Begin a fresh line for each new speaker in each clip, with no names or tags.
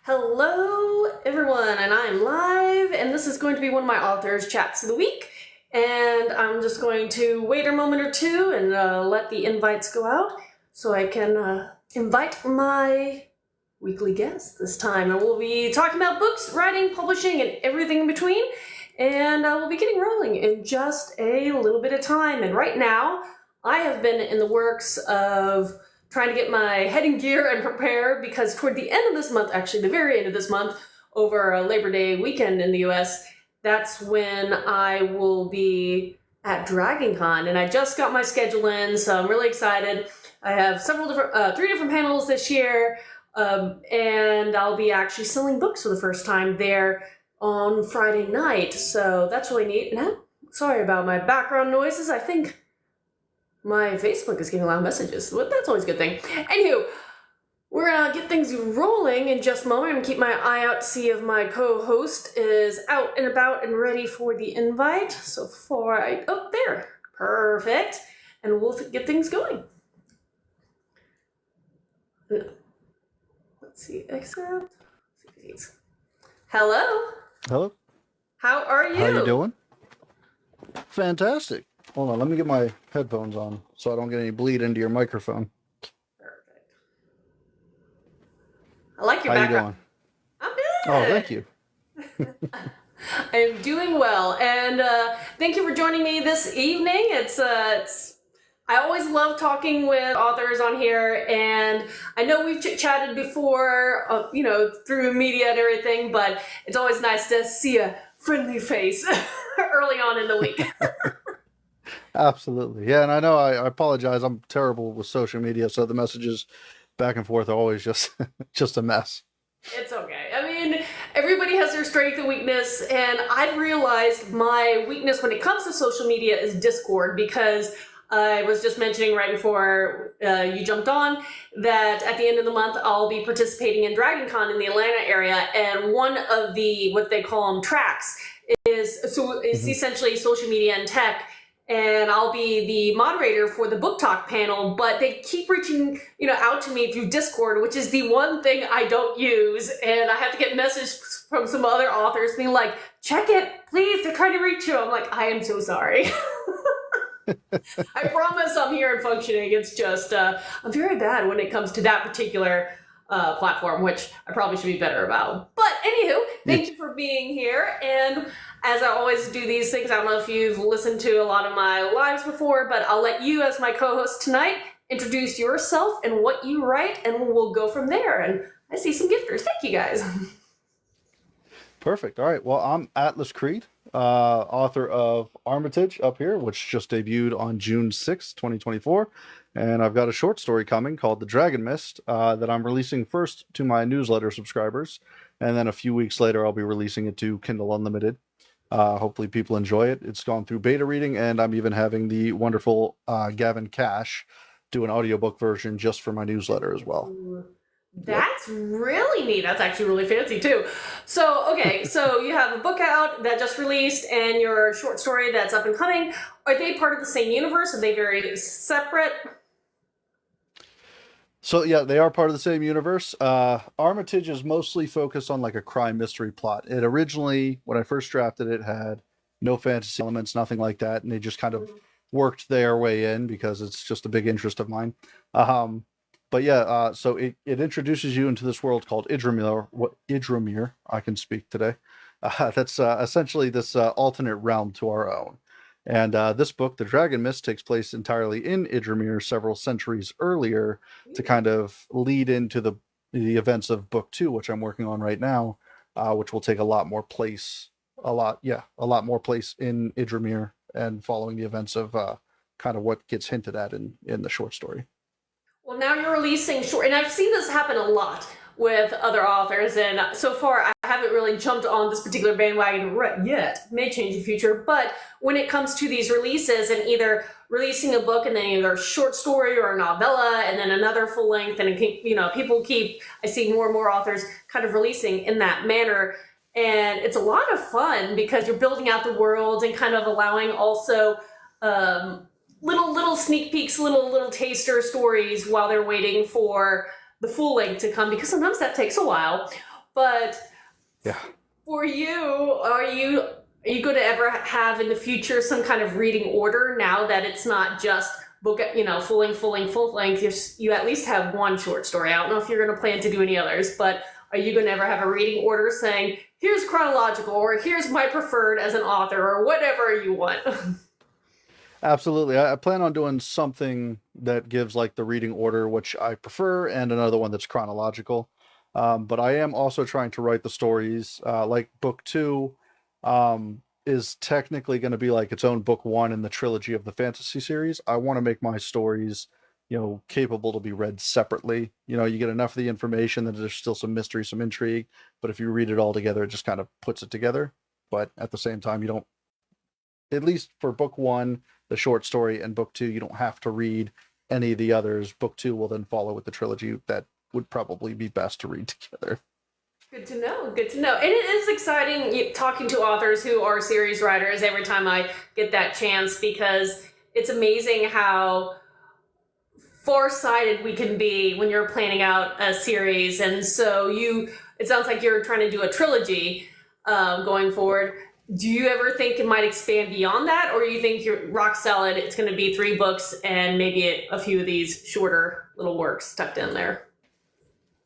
Hello everyone, and I'm live, and this is going to be one of my authors chats of the week, and I'm just going to wait a moment or two and let the invites go out so I can invite my weekly guest this time. And we'll be talking about books, writing, publishing, and everything in between, and we'll be getting rolling in just a little bit of time. And right now I have been in the works of trying to get my head in gear and prepare, because toward the end of this month, actually the very end of this month, over a Labor Day weekend in the US, that's when I will be at Dragon Con, and I just got my schedule in, so I'm really excited. I have three different panels this year, and I'll be actually selling books for the first time there on Friday night, so that's really neat. Now, sorry about my background noises. I think my Facebook is getting a lot of messages, but that's always a good thing. Anywho, we're gonna get things rolling in just a moment. I'm gonna keep my eye out to see if my co-host is out and about and ready for the invite. So oh, there, perfect. And we'll get things going. Let's see, accept. Hello.
Hello.
How are you?
How you doing? Fantastic. Hold on, let me get my headphones on so I don't get any bleed into your microphone.
Perfect. I like your background.
How you doing?
I'm good.
Oh, thank you.
I am doing well, and thank you for joining me this evening. I always love talking with authors on here, and I know we've chatted before, through media and everything, but it's always nice to see a friendly face early on in the week.
Absolutely. Yeah, and I know I apologize. I'm terrible with social media, so the messages back and forth are always just a mess.
It's okay. I mean, everybody has their strength and weakness, and I've realized my weakness when it comes to social media is Discord, because I was just mentioning right before you jumped on that at the end of the month I'll be participating in Dragon Con in the Atlanta area, and one of the, what they call them, tracks is essentially social media and tech. And I'll be the moderator for the book talk panel, but they keep reaching, out to me through Discord, which is the one thing I don't use. And I have to get messages from some other authors being like, check it, please, they're trying to reach you. I'm like, I am so sorry. I promise I'm here and functioning. It's just, I'm very bad when it comes to that particular platform, which I probably should be better about. But anywho, thank you for being here. And as I always do these things, I don't know if you've listened to a lot of my lives before, but I'll let you, as my co-host tonight, introduce yourself and what you write, and we'll go from there. And I see some gifters. Thank you, guys.
Perfect. All right. Well, I'm Atlas Creed, author of Armitage up here, which just debuted on June 6th, 2024. And I've got a short story coming called The Dragon Mist that I'm releasing first to my newsletter subscribers. And then a few weeks later, I'll be releasing it to Kindle Unlimited. Hopefully people enjoy it. It's gone through beta reading, and I'm even having the wonderful Gavin Cash do an audiobook version just for my newsletter as well.
That's really neat. That's actually really fancy too. So, okay, so you have a book out that just released and your short story that's up and coming. Are they part of the same universe? Are they very separate?
So yeah, they are part of the same universe. Armitage is mostly focused on like a crime mystery plot. It originally, when I first drafted it, had no fantasy elements, nothing like that, and they just kind of worked their way in because it's just a big interest of mine. But yeah, so it introduces you into this world called Idramir. I can speak today. That's essentially this alternate realm to our own. And this book, The Dragon Mist, takes place entirely in Idramir several centuries earlier to kind of lead into the events of book 2, which I'm working on right now, which will take a lot more place in Idramir and following the events of kind of what gets hinted at in the short story.
Well, now you're releasing short, and I've seen this happen a lot with other authors, and so far I haven't really jumped on this particular bandwagon yet. May change in the future, but when it comes to these releases and either releasing a book and then either a short story or a novella and then another full length, and I see more and more authors kind of releasing in that manner, and it's a lot of fun because you're building out the world and kind of allowing also little sneak peeks, little taster stories while they're waiting for the full length to come, because sometimes that takes a while. But
Yeah.
for you, are you going to ever have in the future some kind of reading order now that it's not just book, full length? You at least have one short story. I don't know if you're going to plan to do any others, but are you going to ever have a reading order saying, here's chronological, or here's my preferred as an author, or whatever you want?
Absolutely. I plan on doing something that gives like the reading order, which I prefer, and another one that's chronological. But I am also trying to write the stories. Like book two is technically going to be like its own book one in the trilogy of the fantasy series. I want to make my stories, capable to be read separately. You get enough of the information that there's still some mystery, some intrigue, but if you read it all together, it just kind of puts it together. But at the same time, you don't, at least for book one, the short story, and book two, you don't have to read any of the others. Book two will then follow with the trilogy that would probably be best to read together.
Good to know. Good to know. And it is exciting talking to authors who are series writers every time I get that chance, because it's amazing how far-sighted we can be when you're planning out a series. And so it sounds like you're trying to do a trilogy going forward. Do you ever think it might expand beyond that, or you think you're rock solid, it's going to be 3 books and maybe a few of these shorter little works tucked in there?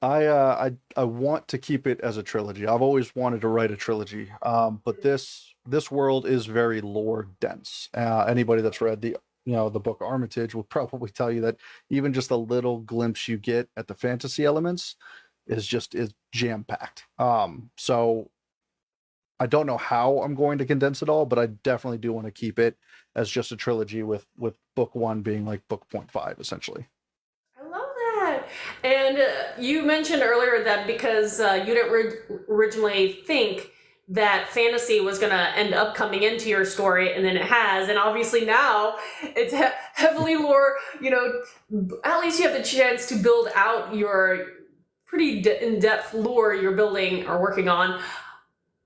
I want to keep it as a trilogy. I've always wanted to write a trilogy, but this world is very lore dense. Anybody that's read the book Armitage will probably tell you that even just a little glimpse you get at the fantasy elements is jam packed. So I don't know how I'm going to condense it all, but I definitely do want to keep it as just a trilogy with book one being like book 0.5 essentially.
I love that. And you mentioned earlier that because you didn't originally think that fantasy was going to end up coming into your story, and then it has, and obviously now it's heavily lore, at least you have the chance to build out your pretty in-depth lore you're building or working on.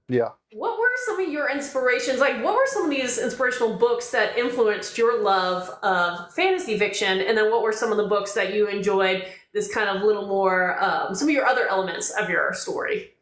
Yeah.
What were some of your inspirations? Like, what were some of these inspirational books that influenced your love of fantasy fiction? And then what were some of the books that you enjoyed this kind of little more, some of your other elements of your story?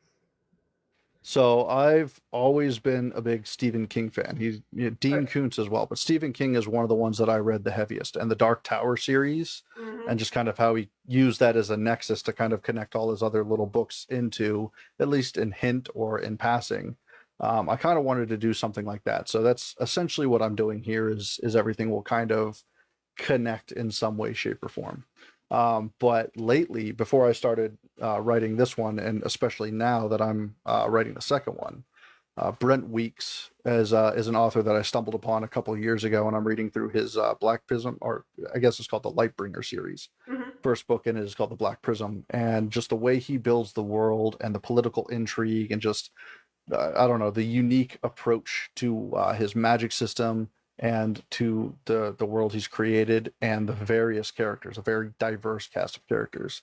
So I've always been a big Stephen King fan. He's Dean Koontz as well, but Stephen King is one of the ones that I read the heaviest, and the Dark Tower series, and just kind of how he used that as a nexus to kind of connect all his other little books into, at least in hint or in passing. I kind of wanted to do something like that. So that's essentially what I'm doing here is everything will kind of connect in some way, shape, or form. But lately, before I started writing this one, and especially now that I'm writing the second one, Brent Weeks is an author that I stumbled upon a couple of years ago, and I'm reading through his Black Prism, or I guess it's called the Lightbringer series. First book in it is called the Black Prism, and just the way he builds the world and the political intrigue, and just I don't know, the unique approach to his magic system and to the world he's created and the various characters, a very diverse cast of characters,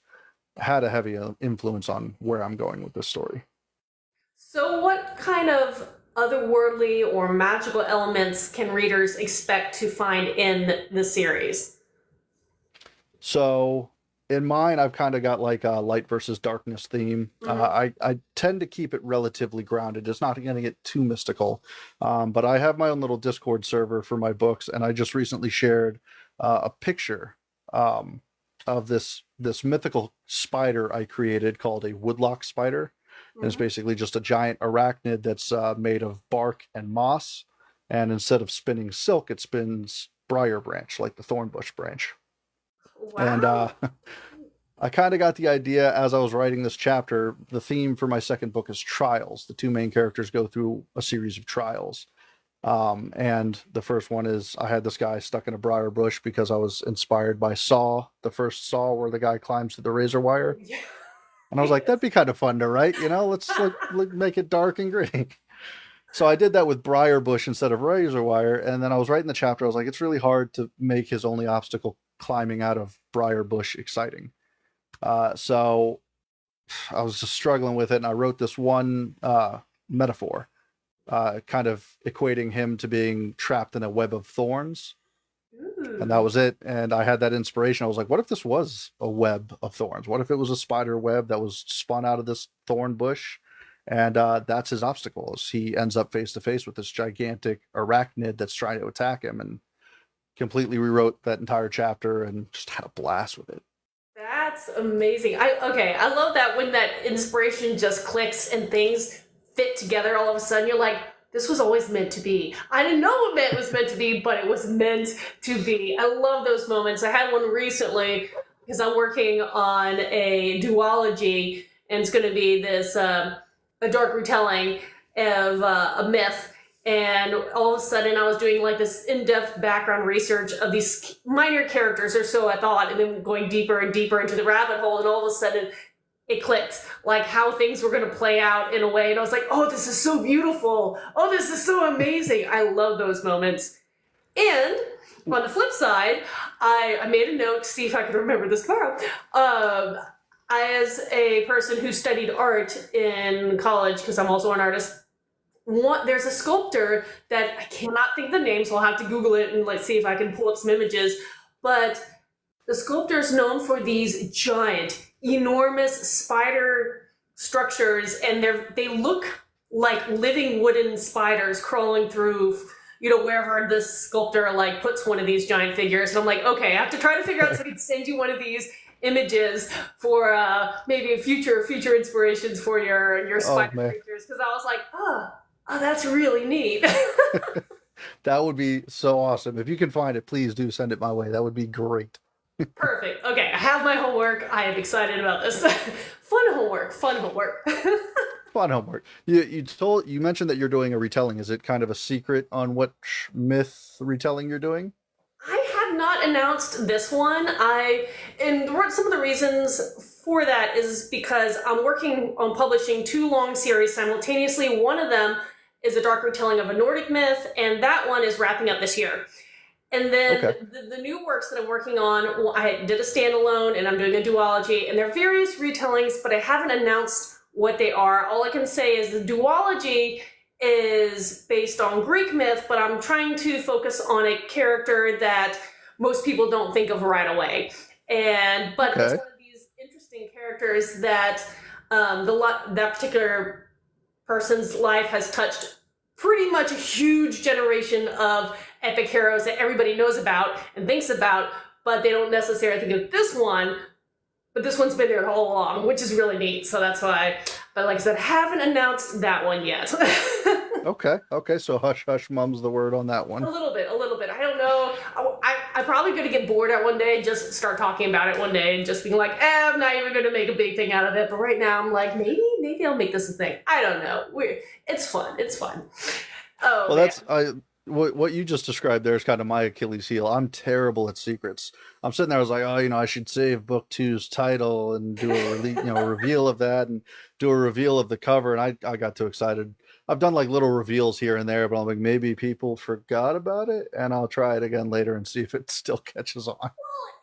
had a heavy influence on where I'm going with this story.
So what kind of otherworldly or magical elements can readers expect to find in the series?
So in mine, I've kind of got like a light versus darkness theme. I tend to keep it relatively grounded. It's not going to get too mystical. But I have my own little Discord server for my books, and I just recently shared a picture of this mythical spider I created called a woodlock spider. And it's basically just a giant arachnid that's made of bark and moss. And instead of spinning silk, it spins briar branch, like the thorn bush branch.
Wow.
And I kind of got the idea as I was writing this chapter. The theme for my second book is trials. The 2 main characters go through a series of trials. And the first one is I had this guy stuck in a briar bush because I was inspired by Saw, the first Saw where the guy climbs through the razor wire.
Yeah.
And I was like, that'd be kind of fun to write, let's make it dark and gritty. So I did that with briar bush instead of razor wire. And then I was writing the chapter. I was like, it's really hard to make his only obstacle climbing out of briar bush exciting. So I was just struggling with it. And I wrote this one metaphor, kind of equating him to being trapped in a web of thorns. And that
Ooh.
was it. And I had that inspiration. I was like, what if this was a web of thorns? What if it was a spider web that was spun out of this thorn bush? And that's his obstacle. Is he ends up face to face with this gigantic arachnid that's trying to attack him, and completely rewrote that entire chapter and just had a blast with it.
That's amazing. I love that when that inspiration just clicks and things fit together all of a sudden. You're like, this was always meant to be. I didn't know it was meant to be, but it was meant to be. I love those moments. I had one recently because I'm working on a duology, and it's going to be this a dark retelling of a myth. And all of a sudden, I was doing like this in-depth background research of these minor characters, or so I thought, and then going deeper and deeper into the rabbit hole. And all of a sudden, it clicked, like how things were going to play out in a way. And I was like, oh, this is so beautiful. Oh, this is so amazing. I love those moments. And on the flip side, I made a note to see if I could remember this tomorrow. As a person who studied art in college, because I'm also an artist, there's a sculptor that I cannot think the name, so I'll have to Google it and let's see if I can pull up some images. But the sculptor is known for these giant, enormous spider structures, and they look like living wooden spiders crawling through, wherever this sculptor like puts one of these giant figures. And I'm like, okay, I have to try to figure out so I can send you one of these images for maybe future inspirations for your spider creatures, because I was like, oh, that's really neat.
That would be so awesome. If you can find it, please do send it my way. That would be great.
Perfect. Okay, I have my homework. I am excited about this. Fun homework. Fun homework.
Fun homework. You mentioned that you're doing a retelling. Is it kind of a secret on what myth retelling you're doing?
I have not announced this one. And some of the reasons for that is because I'm working on publishing 2 long series simultaneously. One of them is a dark retelling of a Nordic myth, and that one is wrapping up this year. And then the new works that I'm working on, I did a standalone, and I'm doing a duology, and they're various retellings, but I haven't announced what they are. All I can say is the duology is based on Greek myth, but I'm trying to focus on a character that most people don't think of right away. But it's one of these interesting characters that that particular person's life has touched pretty much a huge generation of epic heroes that everybody knows about and thinks about, but they don't necessarily think of this one. But this one's been there all along, which is really neat. So that's why. But like I said, I haven't announced that one yet.
Okay. So hush, hush, mum's the word on that one.
A little bit. I don't know. I'm probably going to get bored at one day and just start talking about it one day and just being like, I'm not even going to make a big thing out of it. But right now I'm like, maybe I'll make this a thing. I don't know. It's fun. Oh,
well, that's what you just described there is kind of my Achilles heel. I'm terrible at secrets. I'm sitting there, I was like, oh, I should save book 2's title and do a reveal of that and do a reveal of the cover. And I got too excited. I've done like little reveals here and there, but I'm like, maybe people forgot about it, and I'll try it again later and see if it still catches on.
Well,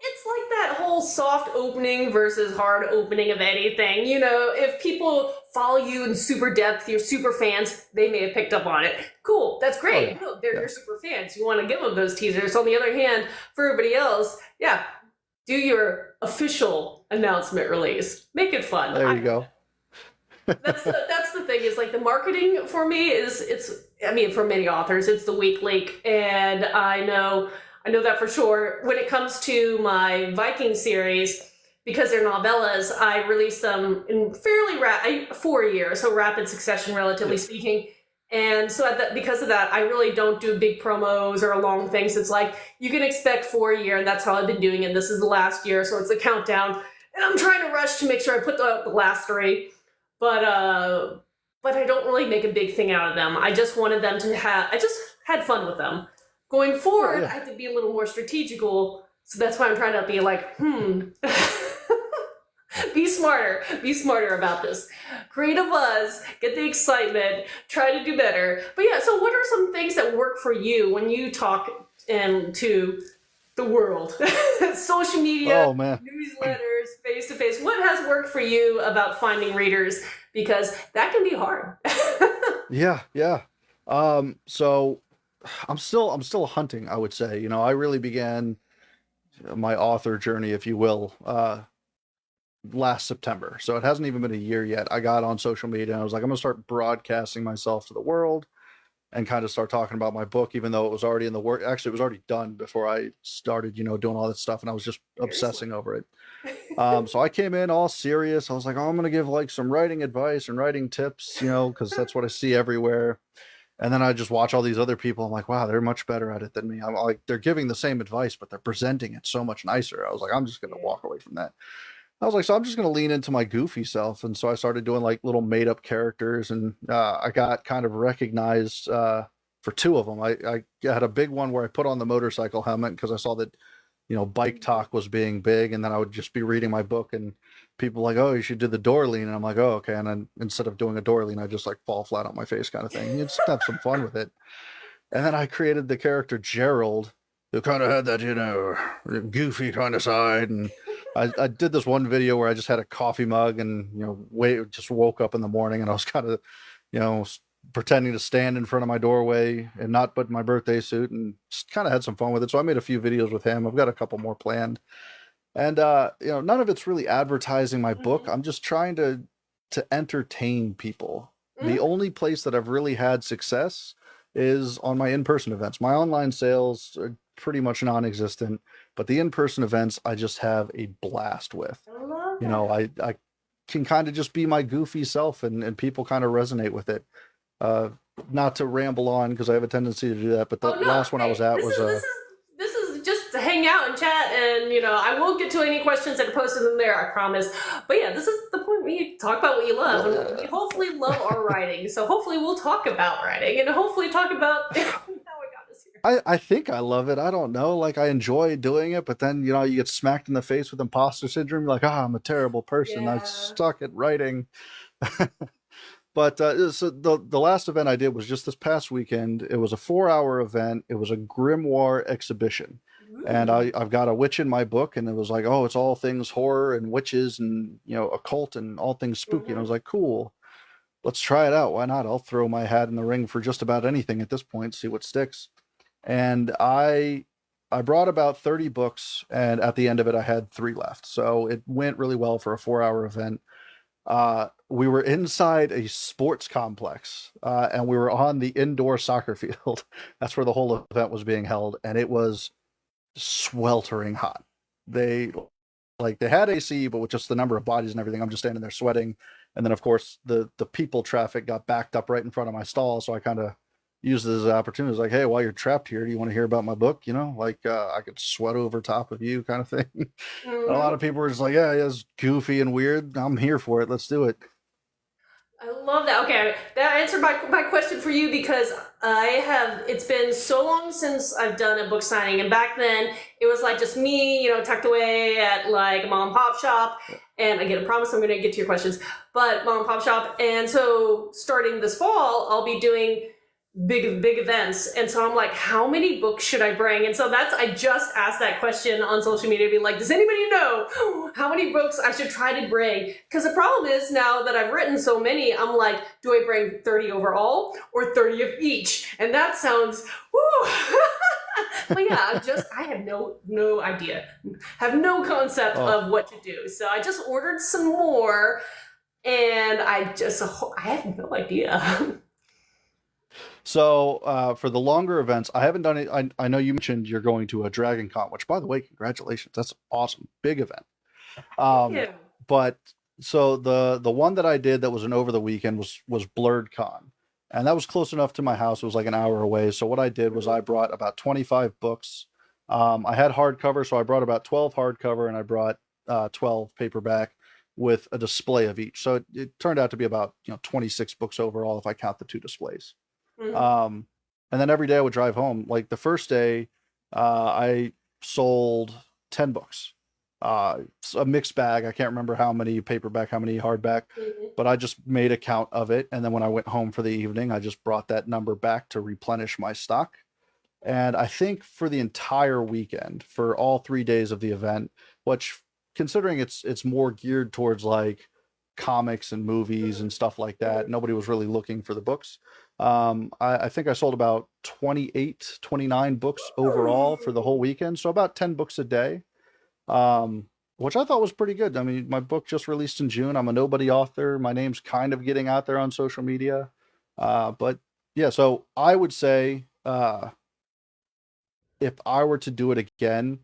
it's like that whole soft opening versus hard opening of anything. If people follow you in super depth, you're super fans, they may have picked up on it. Cool, that's great.
Oh, yeah.
They're your super fans. You want to give them those teasers. On the other hand, for everybody else, do your official announcement release. Make it fun.
There you go.
That's the thing, is like the marketing for me for many authors, it's the weak link. And I know that for sure. When it comes to my Viking series, because they're novellas, I release them in fairly 4 years, so rapid succession, relatively speaking. And so because of that, I really don't do big promos or long things. It's like, you can expect 4 a year, and that's how I've been doing it. This is the last year, so it's a countdown. And I'm trying to rush to make sure I put the last 3. But I don't really make a big thing out of them. I just wanted them to I just had fun with them. Going forward, I have to be a little more strategical. So that's why I'm trying to be like, be smarter about this. Create a buzz, get the excitement, try to do better. But so what are some things that work for you when you talk to the world? Social media, newsletters, face-to-face. What has worked for you about finding readers? Because that can be hard.
Yeah. So I'm still hunting, I would say. You know, I really began my author journey, if you will, last September. So it hasn't even been a year yet. I got on social media and I was like, I'm gonna start broadcasting myself to the world and kind of start talking about my book, even though it was already in the work. Actually, it was already done before I started, doing all that stuff, and I was just
Seriously.
obsessing over it. So I came in all serious. I was like, oh, I'm gonna give like some writing advice and writing tips, because that's what I see everywhere. And then I just watch all these other people. I'm like, wow, they're much better at it than me. I'm like, they're giving the same advice, but they're presenting it so much nicer. I was like, I'm just gonna
Yeah.
walk away from that. I was like, so I'm just gonna lean into my goofy self, and so I started doing like little made up characters, and I got kind of recognized for two of them. I had a big one where I put on the motorcycle helmet because I saw that bike talk was being big, and then I would just be reading my book, and people were like, oh, you should do the door lean, and I'm like, oh, okay, and then instead of doing a door lean, I just like fall flat on my face kind of thing. You just have some fun with it. And then I created the character Gerald, who kind of had that, goofy kind of side. And I did this one video where I just had a coffee mug and, just woke up in the morning and I was kind of, pretending to stand in front of my doorway and not put my birthday suit, and just kind of had some fun with it. So I made a few videos with him. I've got a couple more planned. And none of it's really advertising my book.
Mhm.
I'm just trying to entertain people. The
Mhm.
only place that I've really had success is on my in-person events. My online sales are pretty much non-existent, but the in-person events I just have a blast with.
I love
You know,
that.
I can kind of just be my goofy self, and people kind of resonate with it. Uh, Not to ramble on because I have a tendency to do that, but the
Oh no!
last one I was
Hey,
at
this
was
is this is this is just to hang out and chat, and I won't get to any questions that are posted in there. I promise. But yeah, this is the point where you talk about what you love, and we
well,
hopefully love our writing. So hopefully we'll talk about writing, and hopefully talk about how it got us here.
I think I love it. I don't know. Like I enjoy doing it, but then you get smacked in the face with imposter syndrome. You're like, ah, I'm a terrible person. I
Yeah.
suck at writing. But so the last event I did was just this past weekend. It was a 4 hour event. It was a grimoire exhibition, and
Ooh.
I've got a witch in my book, and it was like, oh, it's all things horror and witches and occult and all things spooky. And I
Mm-hmm.
was like, cool, let's try it out. Why not? I'll throw my hat in the ring for just about anything at this point. See what sticks. And I brought about 30 books, and at the end of it, I had three left. So it went really well for a 4 hour event. We were inside a sports complex, and we were on the indoor soccer field. That's where the whole event was being held, and it was sweltering hot. They they had AC, but with just the number of bodies and everything, I'm just standing there sweating. And then of course the people traffic got backed up right in front of my stall, so I kind of used it as an opportunity. It's like, hey, while you're trapped here, do you want to hear about my book? I could sweat over top of you, kind of thing. And a lot
Mm-hmm.
of people were just like, yeah, it's goofy and weird. I'm here for it. Let's do it.
I love that. Okay, that answered my question for you because it's been so long since I've done a book signing, and back then it was like just me, tucked away at like a mom and pop shop. And again, I promise I'm going to get to your questions, but mom and pop shop. And so starting this fall, I'll be doing big events, and so I'm like, how many books should I bring? And so I just asked that question on social media, being like, does anybody know how many books I should try to bring? Because the problem is, now that I've written so many, I'm like, do I bring 30 overall or 30 of each? And that sounds woo. But yeah, I have no idea, have no concept
Oh,
of what to do, so I just ordered some more, and I have no idea.
so for the longer events, I haven't done it. I know you mentioned you're going to a Dragon Con, which by the way, congratulations. That's awesome. Big event.
Thank
Um,
you.
but so the one that I did that was an over the weekend was Blurred Con, and that was close enough to my house. It was like an hour away. So what I did was I brought about 25 books. I had hardcover, so I brought about 12 hardcover, and I brought 12 paperback with a display of each. So it turned out to be about 26 books overall if I count the two displays.
Mhm.
Um, and then every day I would drive home. Like the first day, I sold 10 books. A mixed bag. I can't remember how many paperback, how many hardback,
Mhm.
but I just made a count of it. And then when I went home for the evening, I just brought that number back to replenish my stock. And I think for the entire weekend, for all 3 days of the event, which considering it's more geared towards like comics and movies and stuff like that. Nobody was really looking for the books. I think I sold about 28, 29 books overall for the whole weekend. So about 10 books a day, which I thought was pretty good. I mean, my book just released in June. I'm a nobody author. My name's kind of getting out there on social media. But yeah, so I would say, if I were to do it again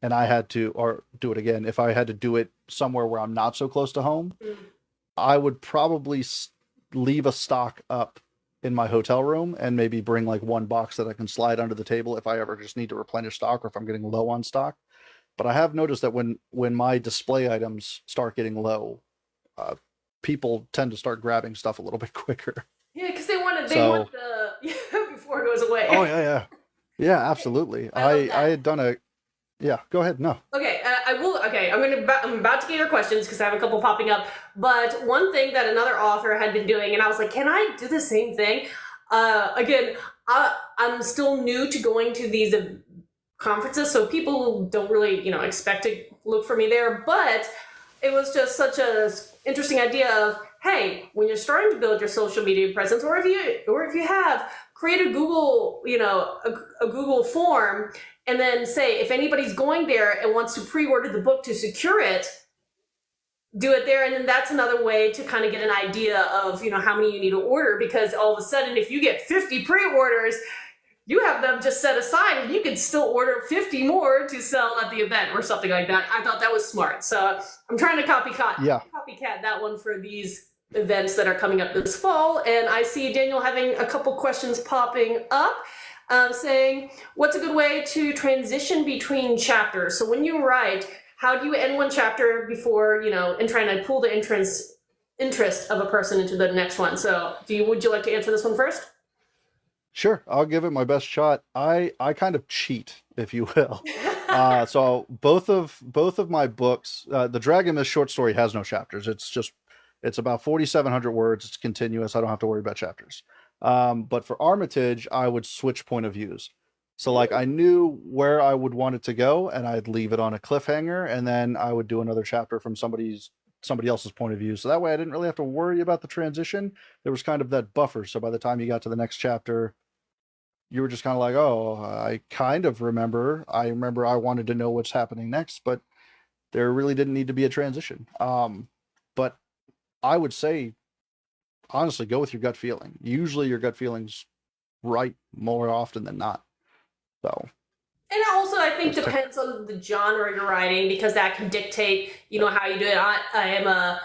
and I had to, or do it again, if I had to do it somewhere where I'm not so close to home, I would probably leave a stock up in my hotel room and maybe bring like one box that I can slide under the table if I ever just need to replenish stock or if I'm getting low on stock. But I have noticed that when my display items start getting low, people tend to start grabbing stuff a little bit quicker.
Yeah, because they want the before it goes away.
Oh yeah. Yeah, absolutely. I had done a, yeah, go ahead. No.
Okay, I will. Okay, I'm about to get your questions because I have a couple popping up. But one thing that another author had been doing, and I was like, can I do the same thing? Again, I'm still new to going to these conferences, so people don't really, expect to look for me there. But it was just such a interesting idea of, hey, when you're starting to build your social media presence, or if you have, create a Google, a Google form, and then say, if anybody's going there and wants to pre-order the book to secure it, do it there. And then that's another way to kind of get an idea of, how many you need to order, because all of a sudden, if you get 50 pre-orders, you have them just set aside and you can still order 50 more to sell at the event or something like that. I thought that was smart. So I'm trying to copycat that one for these events that are coming up this fall. And I see Daniel having a couple questions popping up, saying, what's a good way to transition between chapters? So when you write, how do you end one chapter before, and trying to pull the interest of a person into the next one? So would you like to answer this one first?
Sure, I'll give it my best shot. I kind of cheat, if you will. So both of my books, the Dragon Myth short story has no chapters. It's about 4,700 words. It's continuous. I don't have to worry about chapters. But for Armitage, I would switch point of views. So like I knew where I would want it to go, and I'd leave it on a cliffhanger, and then I would do another chapter from somebody else's point of view. So that way I didn't really have to worry about the transition. There was kind of that buffer. So by the time you got to the next chapter, you were just kind of like, oh, I kind of remember. I remember I wanted to know what's happening next, but there really didn't need to be a transition. But I would say, honestly, go with your gut feeling. Usually your gut feeling's right more often than not. So.
And also, I think depends on the genre you're writing, because that can dictate, how you do it. I am a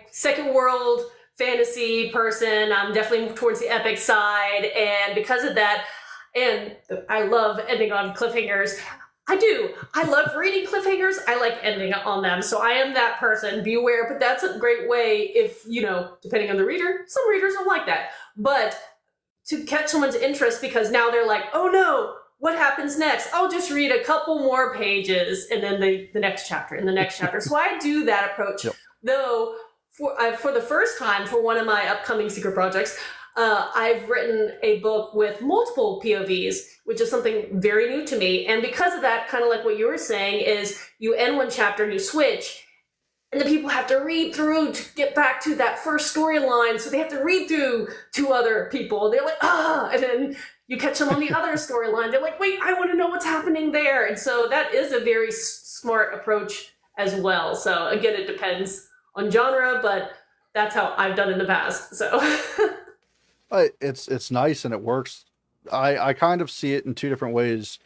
second world fantasy person. I'm definitely towards the epic side, and because of that, and I love ending on cliffhangers. I love reading cliffhangers. I like ending on them. So I am that person. Be aware, but that's a great way if, depending on the reader, some readers don't like that. But to catch someone's interest, because now they're like, oh no, what happens next? I'll just read a couple more pages and then the next chapter and the next chapter. So I do that approach. Yep. Though for the first time for one of my upcoming secret projects, I've written a book with multiple POVs, which is something very new to me. And because of that, kind of like what you were saying, is you end one chapter and you switch, and the people have to read through to get back to that first storyline. So they have to read through two other people. They're like, and then you catch them on the other storyline. They're like, wait, I want to know what's happening there. And so that is a very smart approach as well. So again, it depends on genre, but that's how I've done in the past. So
it's nice and it works. I kind of see it in two different ways.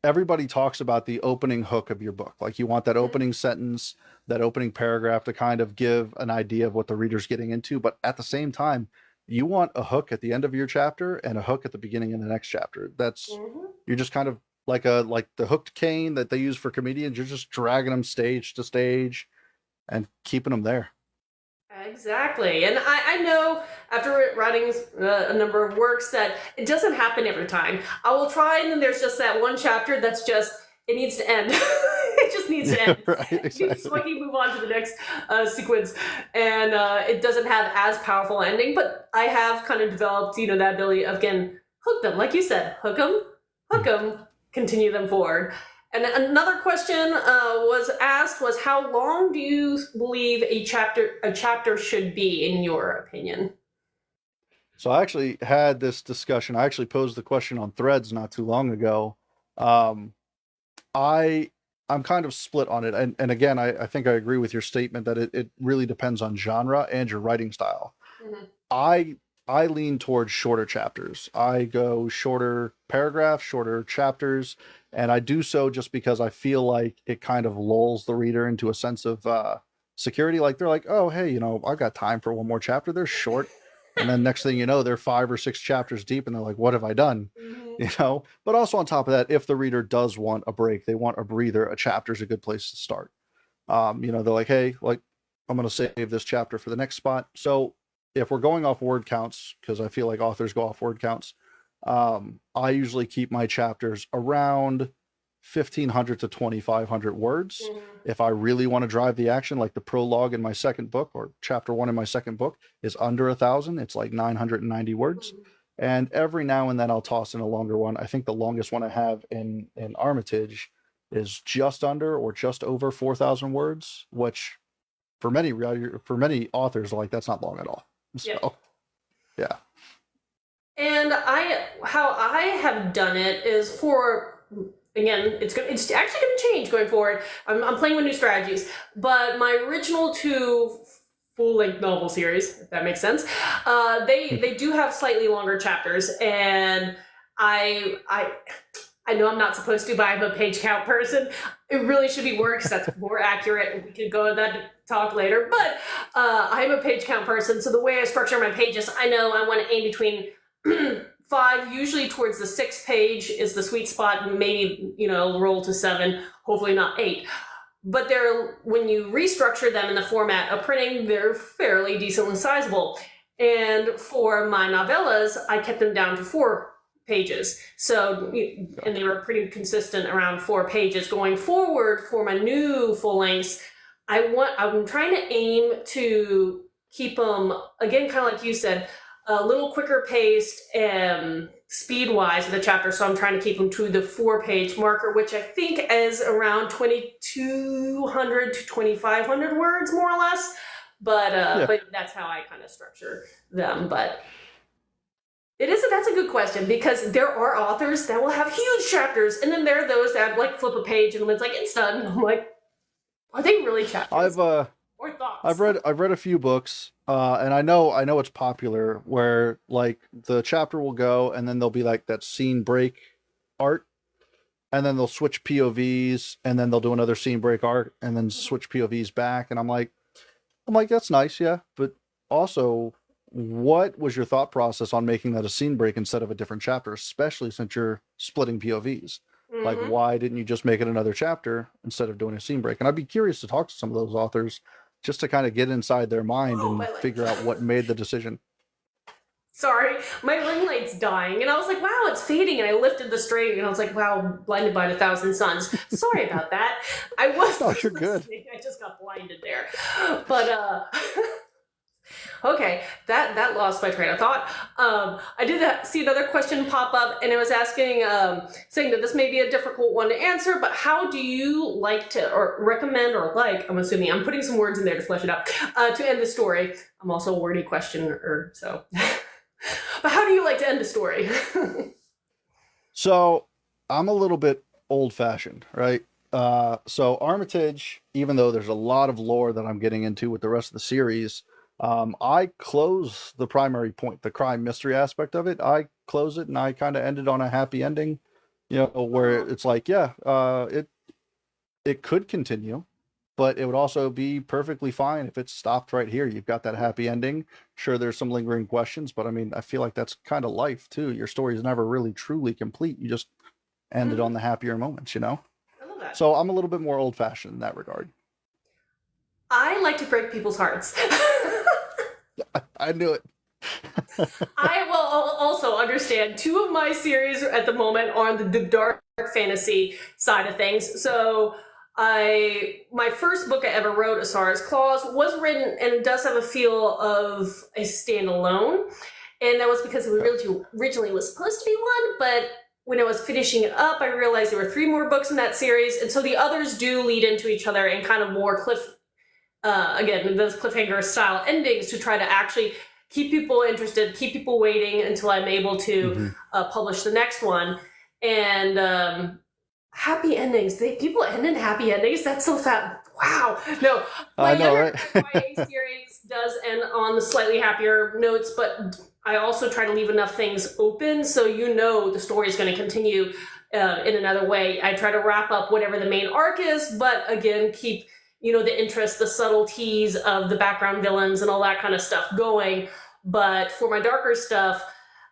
Everybody talks about the opening hook of your book. Like you want that opening sentence, that opening paragraph to kind of give an idea of what the reader's getting into. But at the same time, you want a hook at the end of your chapter and a hook at the beginning of the next chapter. That's you're just kind of like the hooked cane that they use for comedians. You're just dragging them stage to stage and keeping them there.
Exactly. And I know after writing a number of works that it doesn't happen every time. I will try, and then there's just that one chapter that's just, it needs to end. It just needs to end.
Right, exactly.
So I can move on to the next sequence. And it doesn't have as powerful ending, but I have kind of developed, that ability of, again, hook them. Like you said, hook them, continue them forward. And another question was asked was, how long do you believe a chapter should be, in your opinion?
So I actually had this discussion. I actually posed the question on Threads not too long ago. Um, I I'm kind of split on it, and again, I think I agree with your statement that it really depends on genre and your writing style.
Mm-hmm.
I I lean towards shorter chapters. I go shorter paragraphs, shorter chapters, and I do so just because I feel like it kind of lulls the reader into a sense of security. Like they're like, oh hey, I've got time for one more chapter. They're short, and then next thing you know, they're 5 or 6 chapters deep, and they're like, what have I done?
Mm-hmm.
But also on top of that, if the reader does want a break, they want a breather, a chapter is a good place to start. They're like, hey, like I'm going to save this chapter for the next spot. So if we're going off word counts, because I feel like authors go off word counts, I usually keep my chapters around 1,500 to 2,500 words.
Mm-hmm.
If I really want to drive the action, like the prologue in my second book or chapter 1 in my second book is under 1,000. It's like 990 words.
Mm-hmm.
And every now and then I'll toss in a longer one. I think the longest one I have in Armitage is just under or just over 4,000 words, which for many authors, like that's not long at all.
Yep.
So yeah.
And how I have done it is again, it's actually going to change going forward. I'm playing with new strategies, but my original 2 full-length novel series, if that makes sense, they do have slightly longer chapters, and I know I'm not supposed to, but I'm a page count person. It really should be more, because that's more accurate. We could go into that talk later, but I'm a page count person, so the way I structure my pages, I know I want to aim between 5, usually towards the 6th page is the sweet spot, maybe, roll to 7, hopefully not 8. But when you restructure them in the format of printing, they're fairly decently sizable. And for my novellas, I kept them down to 4 pages. So, and they were pretty consistent around 4 pages. Going forward for my new full lengths, I'm trying to aim to keep them, again, kind of like you said, a little quicker paced and speed-wise of the chapter, so I'm trying to keep them to the 4-page marker, which I think is around 2,200 to 2,500 words, more or less. But that's how I kind of structure them. But that's a good question, because there are authors that will have huge chapters, and then there are those that like flip a page and it's like it's done. And I'm like, are they really chapters? Or thoughts?
I've read a few books, and I know it's popular where like the chapter will go and then there'll be like that scene break art, and then they'll switch POVs, and then they'll do another scene break art, and then switch POVs back, and I'm like that's nice, yeah, but also what was your thought process on making that a scene break instead of a different chapter, especially since you're splitting POVs? Like, why didn't you just make it another chapter instead of doing a scene break? And I'd be curious to talk to some of those authors just to kind of get inside their mind and figure out what made the decision.
Sorry, my ring light's dying, and I was like, wow, it's fading, and I lifted the string, and I was like, wow, blinded by 1,000 suns. Sorry about that. I was
Oh, you're good.
I just got blinded there. But, okay, that lost my train of thought. I did see another question pop up, and it was asking, saying that this may be a difficult one to answer, but how do you like to, or recommend, or like, I'm assuming, I'm putting some words in there to flesh it out, to end the story. I'm also a wordy questioner, so. But how do you like to end a story?
So I'm a little bit old-fashioned, right? So Armitage, even though there's a lot of lore that I'm getting into with the rest of the series, I close the primary point, the crime mystery aspect of it. I close it, and I kind of end it on a happy ending, where it's like, it could continue, but it would also be perfectly fine if it stopped right here. You've got that happy ending. Sure, there's some lingering questions, but I mean, I feel like that's kind of life too. Your story is never really truly complete. You just end it on the happier moments,
I love that.
So I'm a little bit more old-fashioned in that regard.
I like to break people's hearts.
I knew it.
I will also understand 2 of my series at the moment are on the dark fantasy side of things. So my first book I ever wrote, Asara's Claws, was written, and it does have a feel of a standalone. And that was because it originally was supposed to be one, but when I was finishing it up, I realized there were 3 more books in that series, and so the others do lead into each other and kind of more again, those cliffhanger style endings to try to actually keep people interested, keep people waiting until I'm able to publish the next one. And happy endings. People end in happy endings. That's so fat. Wow. No, my
I know,
younger
right?
YA series does end on the slightly happier notes, but I also try to leave enough things open so the story is going to continue in another way. I try to wrap up whatever the main arc is, but again, keep the interest, the subtleties of the background villains and all that kind of stuff going. But for my darker stuff,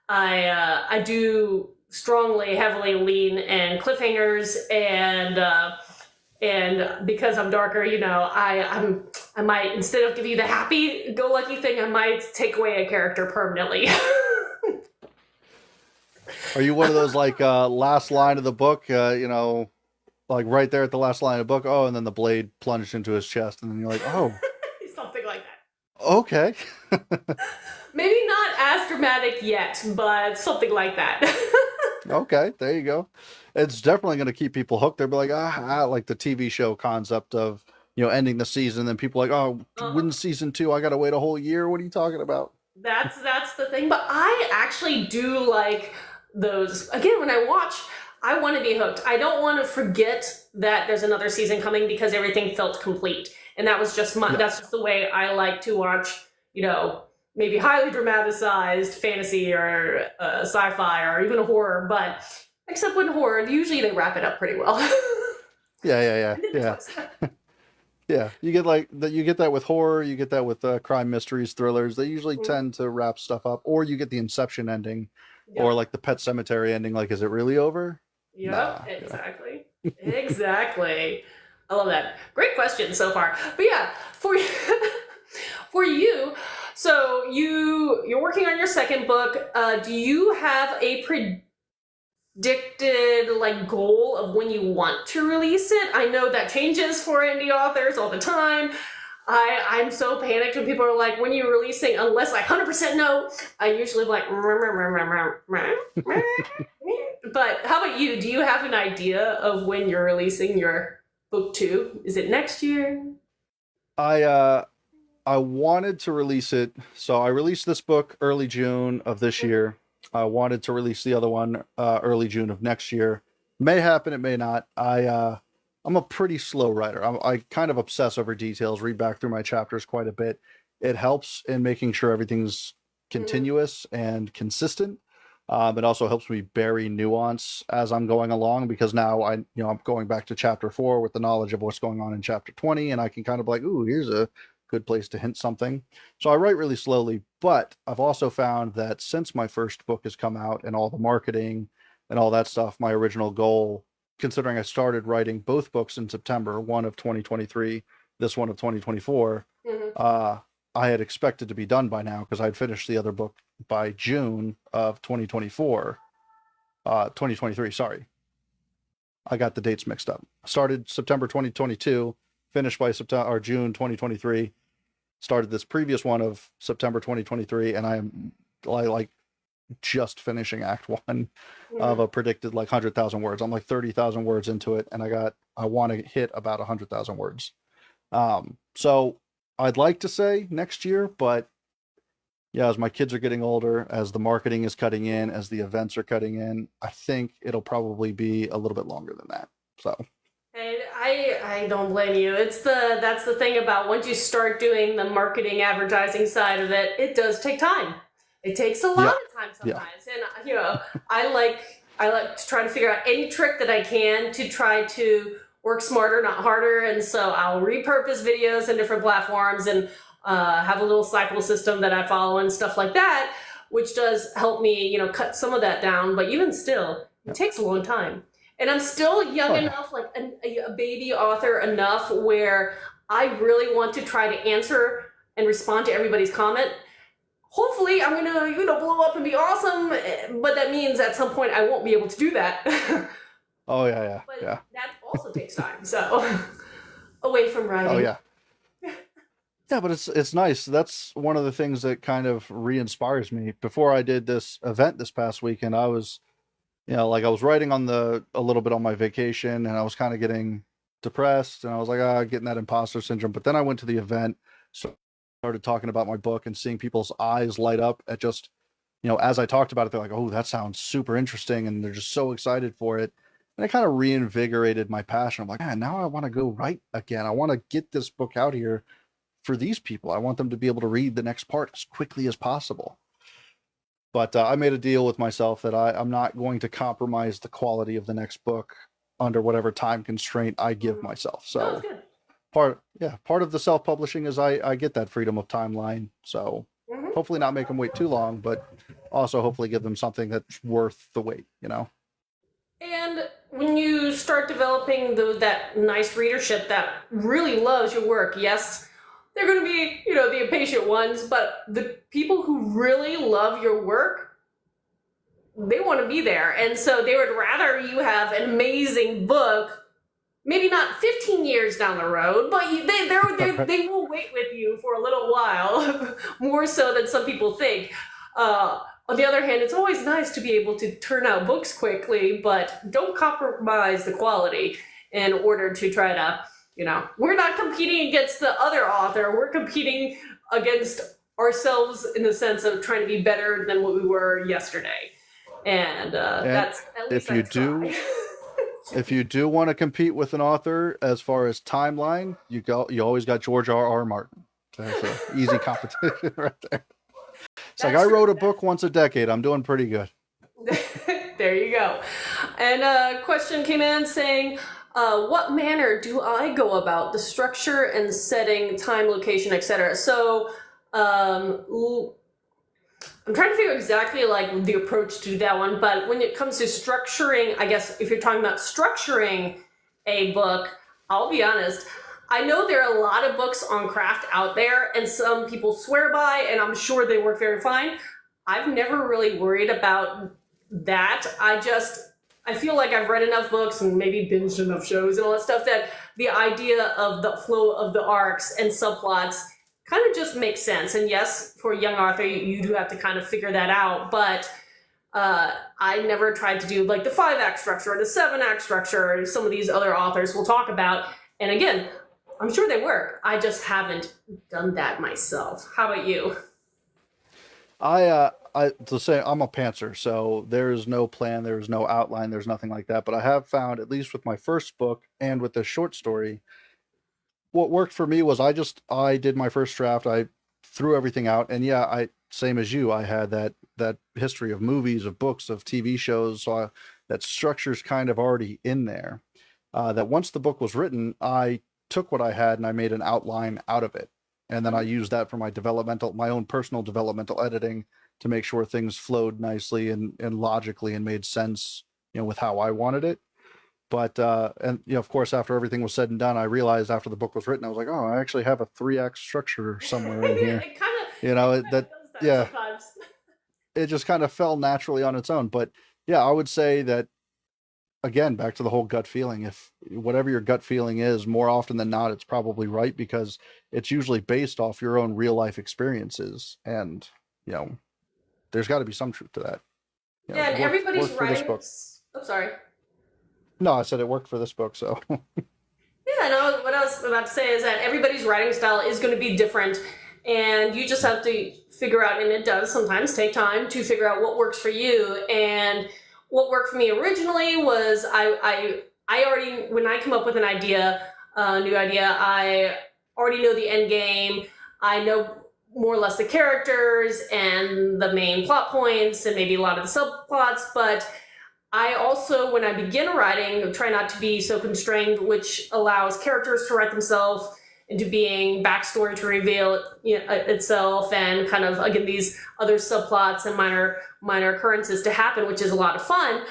I do strongly, heavily lean in cliffhangers, and because I'm darker, I might, instead of give you the happy-go-lucky thing, I might take away a character permanently.
Are you one of those like last line of the book, like right there at the last line of the book, oh, and then the blade plunged into his chest, and then you're like, oh.
Something like that.
Okay.
Maybe not as dramatic yet, but something like that.
Okay, there you go. It's definitely going to keep people hooked. They'll be like, like the TV show concept of, ending the season, and people are like, oh, when's season 2? I got to wait a whole year. What are you talking about?
That's the thing. But I actually do like those. Again, when I watch, I want to be hooked. I don't want to forget that there's another season coming because everything felt complete. And that was just that's just the way I like to watch, maybe highly dramatized fantasy or sci-fi or even a horror, but except when horror, usually they wrap it up pretty well.
Yeah. Yeah, you get that with horror, you get that with crime mysteries, thrillers. They usually tend to wrap stuff up, or you get the Inception ending, or like the Pet Sematary ending. Like, is it really over?
Yep,
nah,
exactly. Exactly. I love that. Great question so far. But yeah, for you, so you're working on your second book. Do you have a predicted goal of when you want to release it? I know that changes for indie authors all the time. I'm so panicked when people are like, when are you releasing? Unless I 100% know, I usually like, but how about you? Do you have an idea of when you're releasing your book 2? Is it next year?
I wanted to release it. So I released this book early June of this year. I wanted to release the other one early June of next year. May happen, it may not. I'm a pretty slow writer. I kind of obsess over details, read back through my chapters quite a bit. It helps in making sure everything's continuous and consistent. It also helps me bury nuance as I'm going along, because now I'm going back to chapter 4 with the knowledge of what's going on in chapter 20, and I can kind of like, ooh, here's a good place to hint something. So I write really slowly, but I've also found that since my first book has come out and all the marketing and all that stuff, my original goal, considering I started writing both books in September, one of 2023, this one of 2024, I had expected to be done by now because I'd finished the other book by June of 2023, sorry. I got the dates mixed up. Started September 2022, finished by June 2023, started this previous one of September 2023, and I like just finishing Act 1 of a predicted 100,000 words. I'm 30,000 words into it, and I want to hit about 100,000 words. So I'd like to say next year, but yeah, as my kids are getting older, as the marketing is cutting in, as the events are cutting in, I think it'll probably be a little bit longer than that. So.
And I don't blame you. That's the thing about once you start doing the marketing advertising side of it, it does take time. It takes a lot of time sometimes. And I like to try to figure out any trick that I can to try to work smarter, not harder. And so I'll repurpose videos in different platforms and have a little cycle system that I follow and stuff like that, which does help me, cut some of that down. But even still, it takes a long time. And I'm still young enough, a baby author enough, where I really want to try to answer and respond to everybody's comment. Hopefully, I'm gonna, blow up and be awesome, but that means at some point I won't be able to do that.
Oh yeah.
But that also takes time. So, away from writing.
Oh yeah. Yeah, but it's nice. That's one of the things that kind of re-inspires me. Before I did this event this past weekend, I was You know, like I was writing on a little bit on my vacation, and I was kind of getting depressed, and I was like, getting that imposter syndrome. But then I went to the event, so started talking about my book and seeing people's eyes light up at just, you know, as I talked about it, they're like, oh, that sounds super interesting, and they're just so excited for it. And it kind of reinvigorated my passion. I'm like, man, now I want to go write again. I want to get this book out here for these people. I want them to be able to read the next part as quickly as possible. But I made a deal with myself that I'm not going to compromise the quality of the next book under whatever time constraint I give myself.
No, it's
So
good.
part of the self-publishing is I get that freedom of timeline. So hopefully not make them wait too long, but also hopefully give them something that's worth the wait, you know?
And when you start developing that nice readership that really loves your work, yes, they're going to be, the impatient ones, but the people who really love your work, they want to be there. And so they would rather you have an amazing book, maybe not 15 years down the road, but they will wait with you for a little while, more so than some people think. On the other hand, it's always nice to be able to turn out books quickly, but don't compromise the quality in order to try to, we're not competing against the other author. We're competing against ourselves in the sense of trying to be better than what we were yesterday. And that's at least
if you do, if you do want to compete with an author as far as timeline, you always got George R.R. Martin. That's an easy competition right there. It's like, I wrote a book once a decade. I'm doing pretty good.
There you go. And a question came in saying, what manner do I go about the structure and setting, time, location, etc.? So I'm trying to figure exactly like the approach to that one, but when it comes to structuring, I guess if you're talking about structuring a book, I'll be honest, I know there are a lot of books on craft out there, and some people swear by, and I'm sure they work very fine. I've never really worried about that. I feel like I've read enough books and maybe binged enough shows and all that stuff that the idea of the flow of the arcs and subplots kind of just makes sense. And yes, for a young author, you do have to kind of figure that out, but I never tried to do like the 5-act structure or the 7-act structure some of these other authors will talk about. And again, I'm sure they work. I just haven't done that myself. How about you?
To say I'm a pantser, so there is no plan, there is no outline, there's nothing like that. But I have found, at least with my first book and with the short story, what worked for me was I did my first draft, I threw everything out, and yeah, same as you, I had that history of movies, of books, of TV shows, so that structure's kind of already in there. That once the book was written, I took what I had and I made an outline out of it. And then I used that for my own personal developmental editing to make sure things flowed nicely and logically and made sense, with how I wanted it. But, and, of course, after everything was said and done, I realized after the book was written, I was like, oh, I actually have a 3-act structure somewhere in here.
It kind of,
that,
does that
yeah,
sometimes.
it just kind of fell naturally on its own. But yeah, I would say that, again, back to the whole gut feeling. If whatever your gut feeling is, more often than not, it's probably right, because it's usually based off your own real life experiences. And, there's got to be some truth to that.
Yeah, and everybody's
worked for this
writing.
book.
Oh, sorry.
No, I said it worked for this book, so.
Yeah, no, what I was about to say is that everybody's writing style is going to be different, and you just have to figure out, and it does sometimes take time to figure out what works for you. And what worked for me originally was I already, when I come up with an idea, new idea, I already know the end game. I know more or less the characters and the main plot points and maybe a lot of the subplots, but I also, when I begin writing, try not to be so constrained, which allows characters to write themselves into being, backstory to reveal itself, and kind of, again, these other subplots and minor occurrences to happen, which is a lot of fun.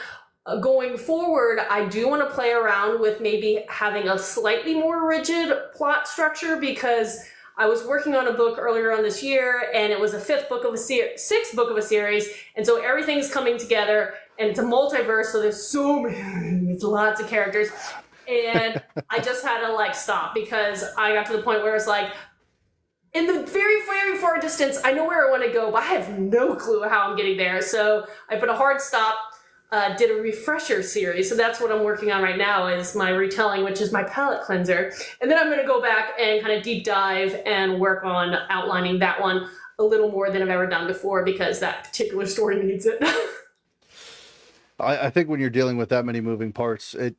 Going forward, I do want to play around with maybe having a slightly more rigid plot structure, because I was working on a book earlier on this year, and it was a 6th book of a series, and so everything's coming together, and it's a multiverse, so there's lots of characters, and I just had to stop, because I got to the point where it's like, in the very, very far distance, I know where I want to go, but I have no clue how I'm getting there, so I put a hard stop. did a refresher series. So that's what I'm working on right now is my retelling, which is my palette cleanser. And then I'm going to go back and kind of deep dive and work on outlining that one a little more than I've ever done before because that particular story needs it.
I think when you're dealing with that many moving parts, it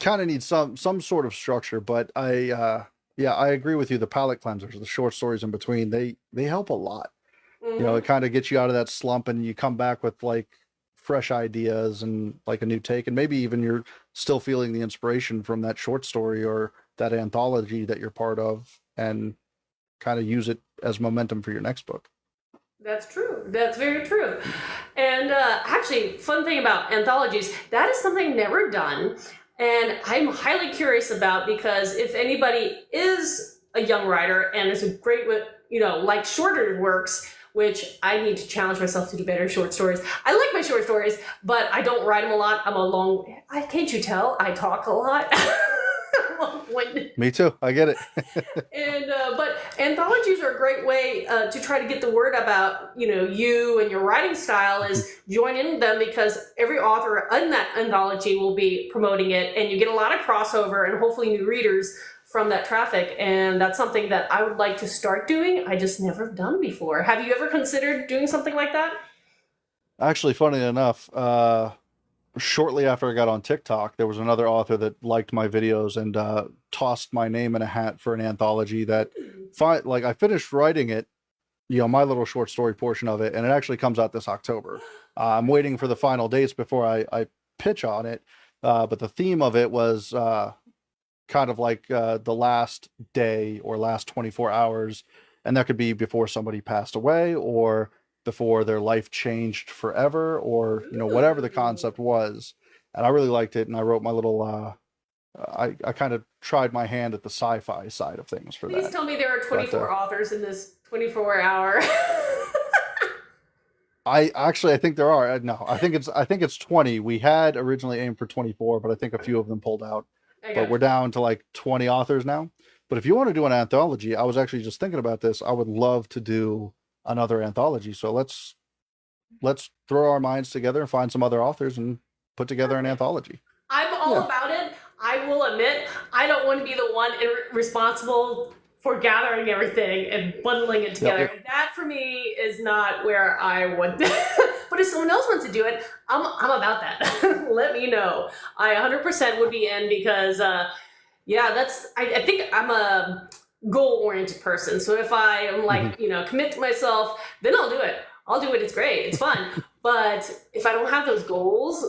kind of needs some sort of structure. But I agree with you. The palette cleansers, the short stories in between, they help a lot. You know, it kind of gets you out of that slump, and you come back with like fresh ideas and like a new take, and maybe even you're still feeling the inspiration from that short story or that anthology that you're part of, and kind of use it as momentum for your next book.
That's true. That's very true. And actually, fun thing about anthologies, that is something never done. And I'm highly curious about because if anybody is a young writer and is great with, like shorter works, which I need to challenge myself to do better short stories. I like my short stories, but I don't write them a lot. Can't you tell? I talk a lot.
Me too. I get it.
And but anthologies are a great way to try to get the word about you and your writing style. Is join in them because every author in that anthology will be promoting it, and you get a lot of crossover and hopefully new readers from that traffic. And that's something that I would like to start doing. I just never done before. Have you ever considered doing something like that?
Actually, funny enough, shortly after I got on TikTok, there was another author that liked my videos and tossed my name in a hat for an anthology that, I finished writing it, my little short story portion of it, and it actually comes out this October. I'm waiting for the final dates before I pitch on it, but the theme of it was kind of like the last day or last 24 hours, and that could be before somebody passed away or before their life changed forever, or whatever the concept was. And I really liked it, and I wrote my little I kind of tried my hand at the sci-fi side of things for that.
Please tell me there are 24 authors in this 24-hour.
I think there are. No, I think it's 20. We had originally aimed for 24, but I think a few of them pulled out. But we're down to like 20 authors now. But if you want to do an anthology, I was actually just thinking about this. I would love to do another anthology. So let's throw our minds together and find some other authors and put together an anthology.
I'm all about it. I will admit, I don't want to be the one responsible for gathering everything and bundling it together. Yep. That for me is not where I would. But if someone else wants to do it, I'm about that. Let me know. I 100% would be in because, I think I'm a goal-oriented person. So if I am like, commit to myself, then I'll do it. I'll do it. It's great. It's fun. But if I don't have those goals,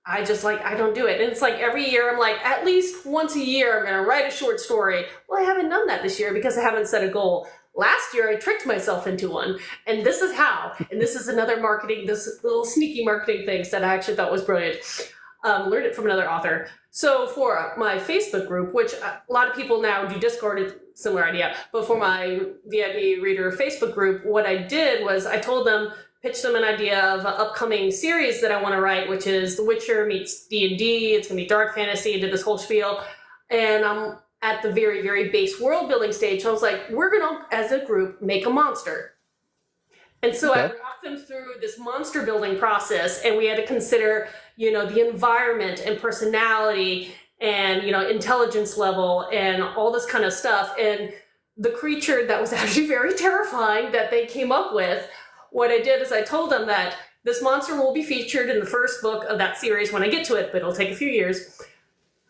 I don't do it. And it's like every year I'm like, at least once a year, I'm going to write a short story. Well, I haven't done that this year because I haven't set a goal. Last year, I tricked myself into one. And this is how. And this is another this little sneaky marketing things that I actually thought was brilliant. Learned it from another author. So for my Facebook group, which a lot of people now do Discord, it's a similar idea. But for my VIP Reader Facebook group, what I did was I told them, pitch them an idea of an upcoming series that I want to write, which is The Witcher meets D&D. It's going to be dark fantasy. I did this whole spiel. And I'm at the very, very base world building stage. So I was like, we're going to, as a group, make a monster. And so I walked them through this monster building process, and we had to consider, the environment and personality and, intelligence level and all this kind of stuff. And the creature that was actually very terrifying that they came up with, what I did is I told them that this monster will be featured in the first book of that series when I get to it, but it'll take a few years.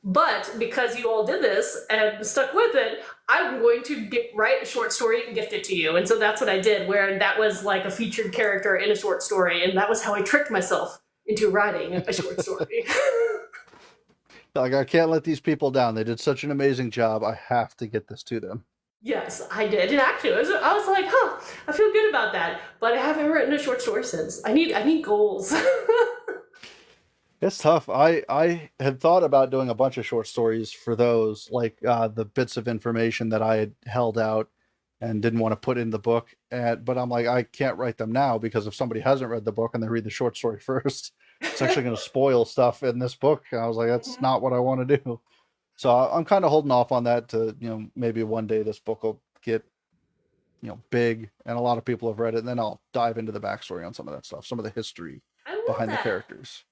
But because you all did this and stuck with it, I'm going to write a short story and gift it to you. And so that's what I did, where that was like a featured character in a short story. And that was how I tricked myself into writing a short story.
Like, I can't let these people down. They did such an amazing job. I have to get this to them.
Yes, I did. And actually, I was like, I feel good about that. But I haven't written a short story since. I need goals.
It's tough. I had thought about doing a bunch of short stories for those, like the bits of information that I had held out and didn't want to put in the book. But I'm like, I can't write them now because if somebody hasn't read the book and they read the short story first, it's actually going to spoil stuff in this book. And I was like, that's not what I want to do. So I'm kind of holding off on that to, maybe one day this book will get, big and a lot of people have read it. And then I'll dive into the backstory on some of that stuff, some of the history behind the characters.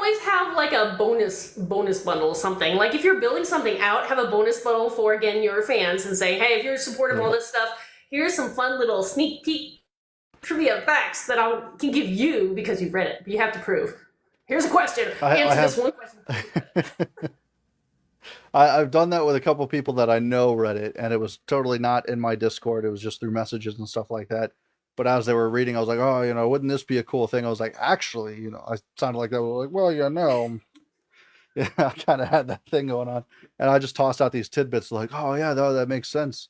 always have like a bonus bundle, something. Like if you're building something out, have a bonus bundle for, again, your fans and say, hey, if you're supportive of all this stuff, here's some fun little sneak peek trivia facts that I can give you because you've read it. You have to prove. Here's a question. Answer this one question.
I've done that with a couple people that I know read it, and it was totally not in my Discord. It was just through messages and stuff like that. But as they were reading, I was like, oh, wouldn't this be a cool thing? I was like, actually, I sounded like that. I was like, well, yeah, I kind of had that thing going on. And I just tossed out these tidbits like, oh, yeah, that makes sense.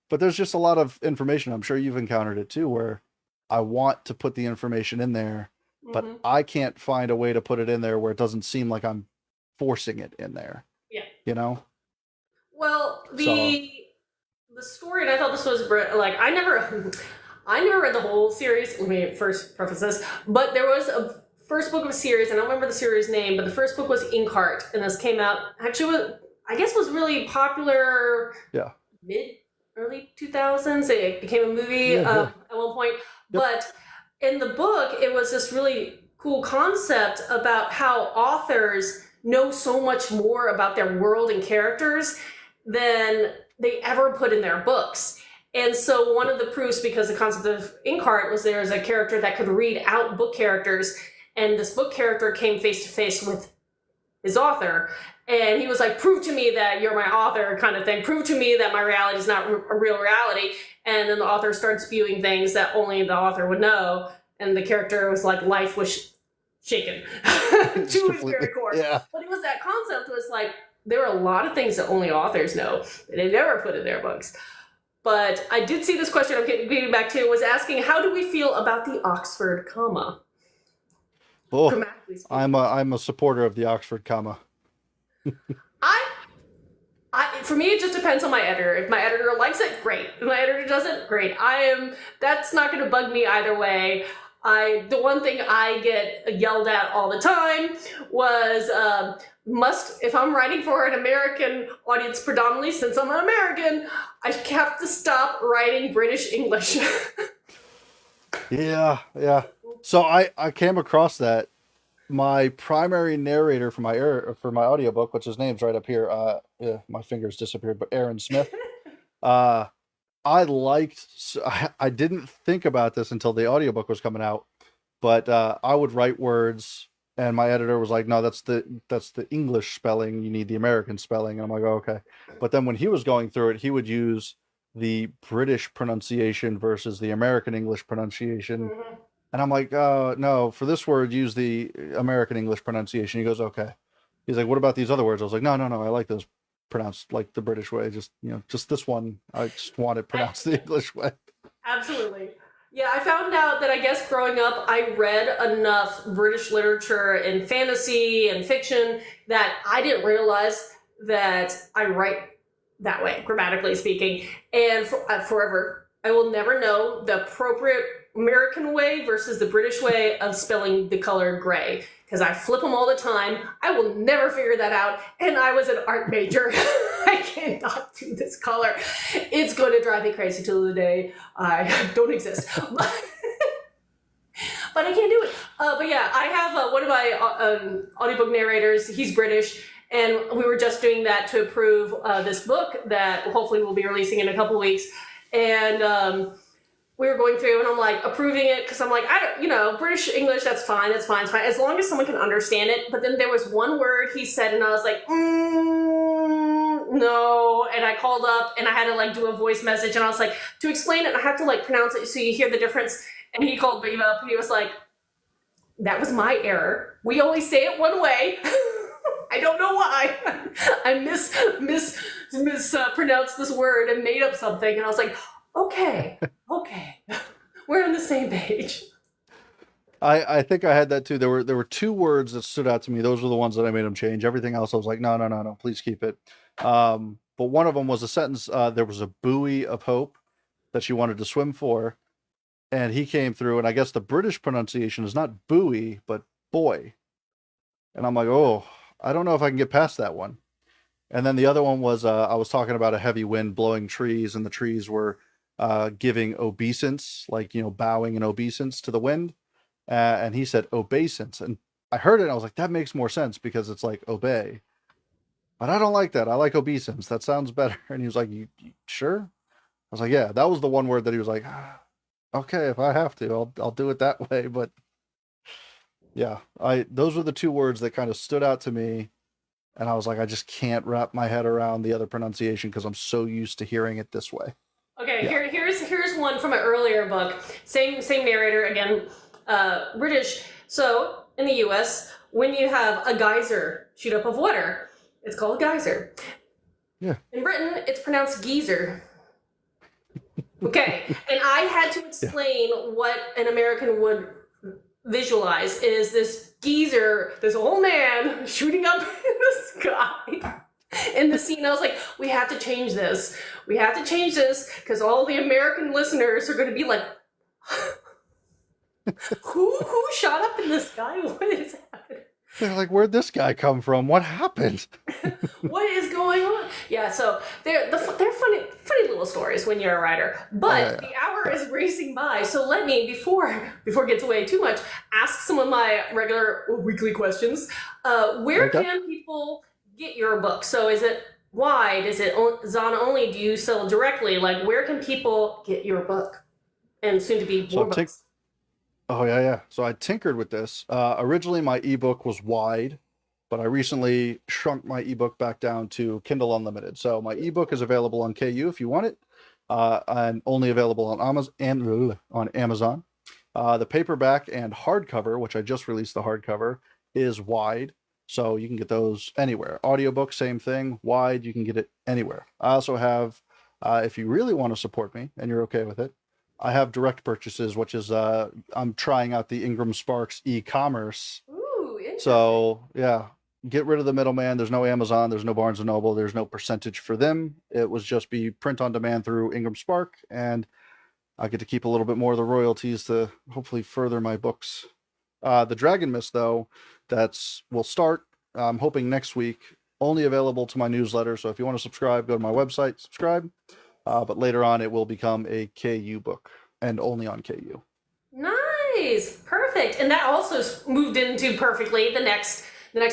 But there's just a lot of information. I'm sure you've encountered it too, where I want to put the information in there, but I can't find a way to put it in there where it doesn't seem like I'm forcing it in there.
Yeah. Well, the story, and I thought this was like, I never read the whole series. Let me first preface this, but there was a first book of a series. I don't remember the series name, but the first book was Inkheart, and this came out actually was really popular. Yeah. Early 2000s. It became a movie at one point. Yep. But in the book, it was this really cool concept about how authors know so much more about their world and characters than they ever put in their books. And so one of the proofs, because the concept of Inkheart was there is a character that could read out book characters, and this book character came face to face with his author. And he was like, prove to me that you're my author, kind of thing. Prove to me that my reality is not a real reality. And then the author starts spewing things that only the author would know. And the character was like, life was shaken to his very core. Yeah. But it was that concept was like, there are a lot of things that only authors know that they never put in their books. But I did see this question I'm getting back to, was asking, how do we feel about the Oxford comma?
Oh, I'm a supporter of the Oxford comma.
For me, it just depends on my editor. If my editor likes it, great. If my editor doesn't, great. That's not going to bug me either way. The one thing I get yelled at all the time was, if I'm writing for an American audience predominantly, since I'm an American, I have to stop writing British English.
Yeah. So I came across that. My primary narrator for my audiobook, which his name's right up here, my fingers disappeared, but Aaron Smith. I didn't think about this until the audiobook was coming out, but I would write words, and my editor was like, no, that's the English spelling, you need the American spelling. And I'm like, oh, okay. But then when he was going through it, he would use the British pronunciation versus the American English pronunciation. Mm-hmm. And I'm like, no, for this word, use the American English pronunciation. He goes, okay. He's like, what about these other words? I was like, no, I like those pronounced like the British way. Just this one, I just want it pronounced the English way.
Absolutely. Yeah, I found out that I guess growing up, I read enough British literature and fantasy and fiction that I didn't realize that I write that way, grammatically speaking. And forever, I will never know the appropriate American way versus the British way of spelling the color gray, because I flip them all the time. I will never figure that out, and I was an art major. I cannot do this color. It's going to drive me crazy till the day I don't exist. But I can't do it. But yeah, I have one of my audiobook narrators. He's British, and we were just doing that to approve this book that hopefully we'll be releasing in a couple weeks. And we were going through, and I'm like approving it because I'm like, British English, that's fine, it's fine, as long as someone can understand it. But then there was one word he said, and I was like, no. And I called up, and I had to like do a voice message, and I was like, to explain it, I have to like pronounce it so you hear the difference. And he called me up, and he was like, that was my error. We only say it one way. I don't know why. I mispronounced this word and made up something, and I was like, okay, we're on the same page.
I think I had that too. There were two words that stood out to me. Those were the ones that I made him change. Everything else I was like, no, please keep it. But one of them was a sentence. There was a buoy of hope that she wanted to swim for, and he came through. And I guess the British pronunciation is not buoy, but boy. And I'm like, oh, I don't know if I can get past that one. And then the other one was I was talking about a heavy wind blowing trees, and the trees were giving obeisance, like, bowing in obeisance to the wind. And he said obeisance. And I heard it and I was like, that makes more sense because it's like obey. But I don't like that. I like obeisance. That sounds better. And he was like, you sure? I was like, yeah, that was the one word that he was like, okay, if I have to, I'll do it that way. But yeah, those were the two words that kind of stood out to me. And I was like, I just can't wrap my head around the other pronunciation because I'm so used to hearing it this way.
Okay,
Yeah.
here's one from an earlier book. Same narrator again, British. So in the U.S., when you have a geyser shoot up of water, it's called a geyser.
Yeah.
In Britain, it's pronounced geezer. Okay, and I had to explain what an American would visualize is this geezer, this old man shooting up in the sky in the scene. I was like, we have to change this. We have to change this because all the American listeners are going to be like, who shot up in the sky? What is happening?
They're like, where'd this guy come from? What happened?
What is going on? Yeah, so they're funny little stories when you're a writer. But the hour is racing by, so let me, before it gets away too much, ask some of my regular weekly questions. Where can people get your book? So is it wide? Is it Zana only? Do you sell directly? Like, where can people get your book? And soon to be more books.
Oh, yeah. So I tinkered with this. Originally, my ebook was wide, but I recently shrunk my ebook back down to Kindle Unlimited. So my ebook is available on KU if you want it, and only available on Amazon. The paperback and hardcover, which I just released the hardcover, is wide. So you can get those anywhere. Audiobook, same thing. Wide, you can get it anywhere. I also have, if you really want to support me and you're okay with it, I have direct purchases, which is I'm trying out the Ingram Sparks e-commerce.
Ooh, interesting.
So yeah, get rid of the middleman. There's no Amazon. There's no Barnes & Noble. There's no percentage for them. It was just be print on demand through Ingram Spark, and I get to keep a little bit more of the royalties to hopefully further my books. The Dragon Mist, though, will start, I'm hoping next week, only available to my newsletter. So if you want to subscribe, go to my website, subscribe. But later on, it will become a KU book and only on KU.
Nice, perfect, and that also moved into perfectly. The next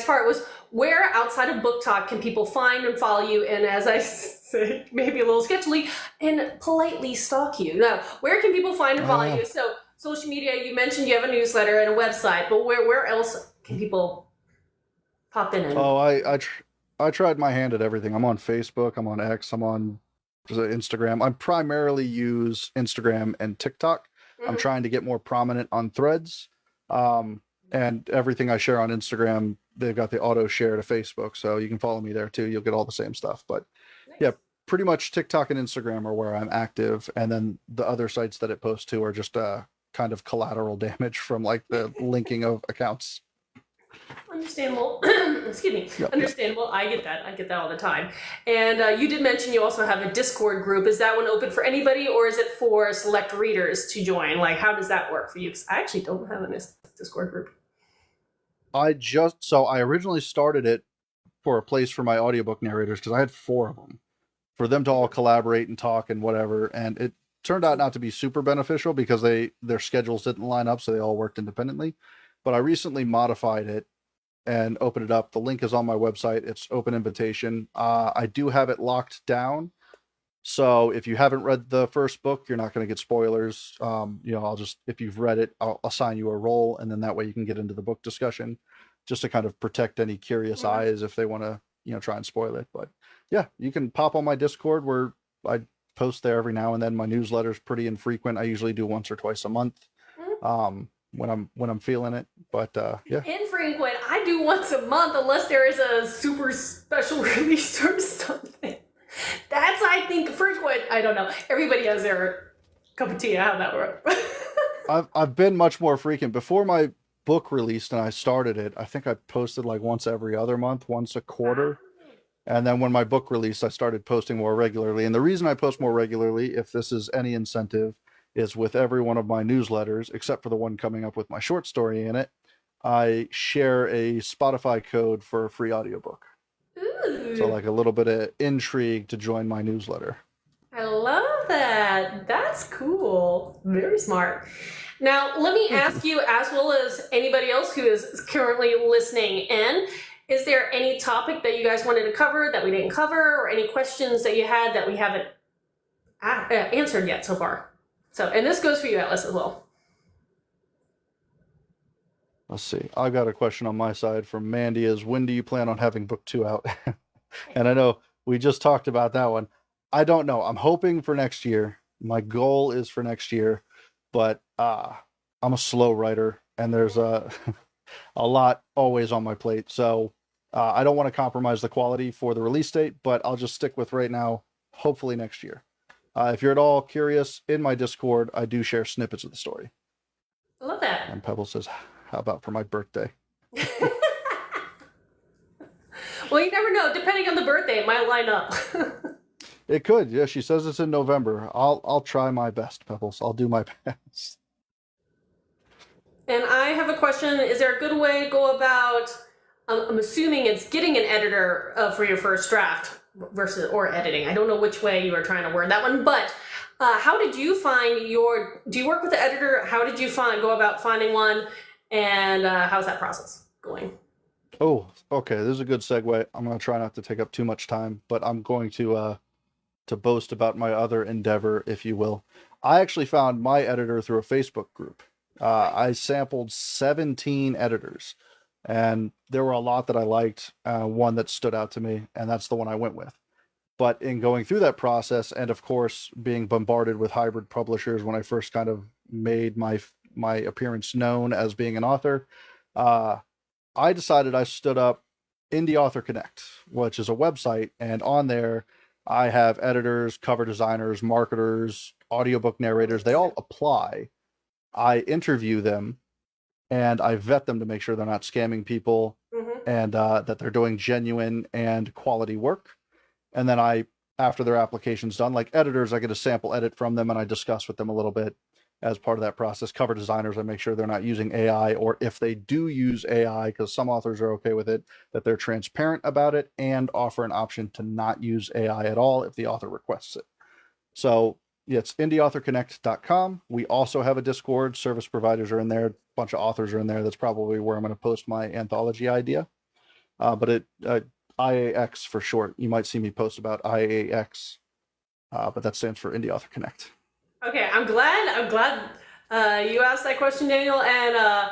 part was where outside of Book Talk can people find and follow you, and as I say, maybe a little sketchily, and politely stalk you. Now, where can people find and follow you? So social media, you mentioned you have a newsletter and a website, but where else can people pop in?
Oh, I tried my hand at everything. I'm on Facebook. I'm on X. I'm on Instagram. I primarily use Instagram and TikTok. I'm trying to get more prominent on Threads. And everything I share on Instagram, they've got the auto share to Facebook. So you can follow me there too. You'll get all the same stuff. But yeah, pretty much TikTok and Instagram are where I'm active. And then the other sites that it posts to are just kind of collateral damage from like the linking of accounts.
Understandable. Excuse me.
Yep,
Understandable. Yep. I get that all the time. And you did mention you also have a Discord group. Is that one open for anybody, or is it for select readers to join? Like, how does that work for you? Because I actually don't have a Discord group.
I originally started it for a place for my audiobook narrators because I had 4 of them, for them to all collaborate and talk and whatever. And it turned out not to be super beneficial because their schedules didn't line up, so they all worked independently. But I recently modified it and opened it up. The link is on my website. It's open invitation. I do have it locked down. So if you haven't read the first book, you're not going to get spoilers. I'll just, if you've read it, I'll assign you a role, and then that way you can get into the book discussion, just to kind of protect any curious eyes if they want to, try and spoil it. But yeah, you can pop on my Discord where I post there every now and then. My newsletter is pretty infrequent. I usually do once or twice a month. When I'm feeling it, but yeah.
Infrequent. I do once a month unless there is a super special release or something. That's, I think, frequent. I don't know. Everybody has their cup of tea. How that works.
I've been much more frequent. Before my book released and I started it, I think I posted like once every other month, once a quarter. And then when my book released, I started posting more regularly. And the reason I post more regularly, if this is any incentive, is with every one of my newsletters, except for the one coming up with my short story in it, I share a Spotify code for a free audiobook.
Ooh.
So like a little bit of intrigue to join my newsletter.
I love that. That's cool. Very smart. Now, let me
Thank
ask
you.
you, as well as anybody else who is currently listening in, is there any topic that you guys wanted to cover that we didn't cover, or any questions that you had that we haven't answered yet so far? So, and this goes for you, Atlas, as well.
Let's see. I've got a question on my side from Mandy is when do you plan on having book 2 out? And I know we just talked about that one. I don't know. I'm hoping for next year. My goal is for next year, but I'm a slow writer and there's a lot always on my plate. So I don't want to compromise the quality for the release date, but I'll just stick with right now, hopefully next year. If you're at all curious, in my Discord, I do share snippets of the story.
I love that.
And Pebble says, how about for my birthday?
Well, you never know. Depending on the birthday, it might line up.
It could. Yeah, she says it's in November. I'll try my best, Pebbles. I'll do my best.
And I have a question. Is there a good way to go about, I'm assuming it's getting an editor for your first draft versus, or editing. I don't know which way you are trying to word that one, but how did you find do you work with the editor? How did you go about finding one? And how's that process going?
Oh, okay. This is a good segue. I'm going to try not to take up too much time, but I'm going to boast about my other endeavor, if you will. I actually found my editor through a Facebook group. I sampled 17 editors, and there were a lot that I liked. One that stood out to me, and that's the one I went with. But in going through that process, and of course being bombarded with hybrid publishers when I first kind of made my appearance known as being an author, I decided I stood up Indie Author Connect, which is a website, and on there I have editors, cover designers, marketers, audiobook narrators. They all apply. I interview them and I vet them to make sure they're not scamming people and that they're doing genuine and quality work. And then after their application's done, like editors, I get a sample edit from them and I discuss with them a little bit as part of that process. Cover designers, I make sure they're not using AI, or if they do use AI, because some authors are okay with it, that they're transparent about it and offer an option to not use AI at all if the author requests it. So yeah, it's indieauthorconnect.com. We also have a Discord. Service providers are in there. A bunch of authors are in there. That's probably where I'm going to post my anthology idea. But IAX for short. You might see me post about IAX, but that stands for Indie Author Connect.
Okay, I'm glad you asked that question, Daniel, and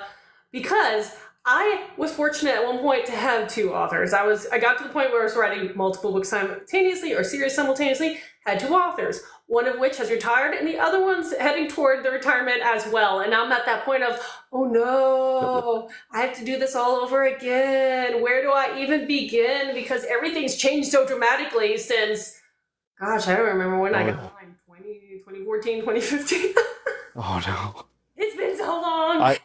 because I was fortunate at one point to have 2 authors. I got to the point where I was writing multiple books simultaneously or series simultaneously, had 2 authors, one of which has retired and the other one's heading toward the retirement as well. And now I'm at that point of, oh no, I have to do this all over again. Where do I even begin? Because everything's changed so dramatically since, gosh, I don't remember when I got mine, 2014, 2015.
Oh no.
It's been so long.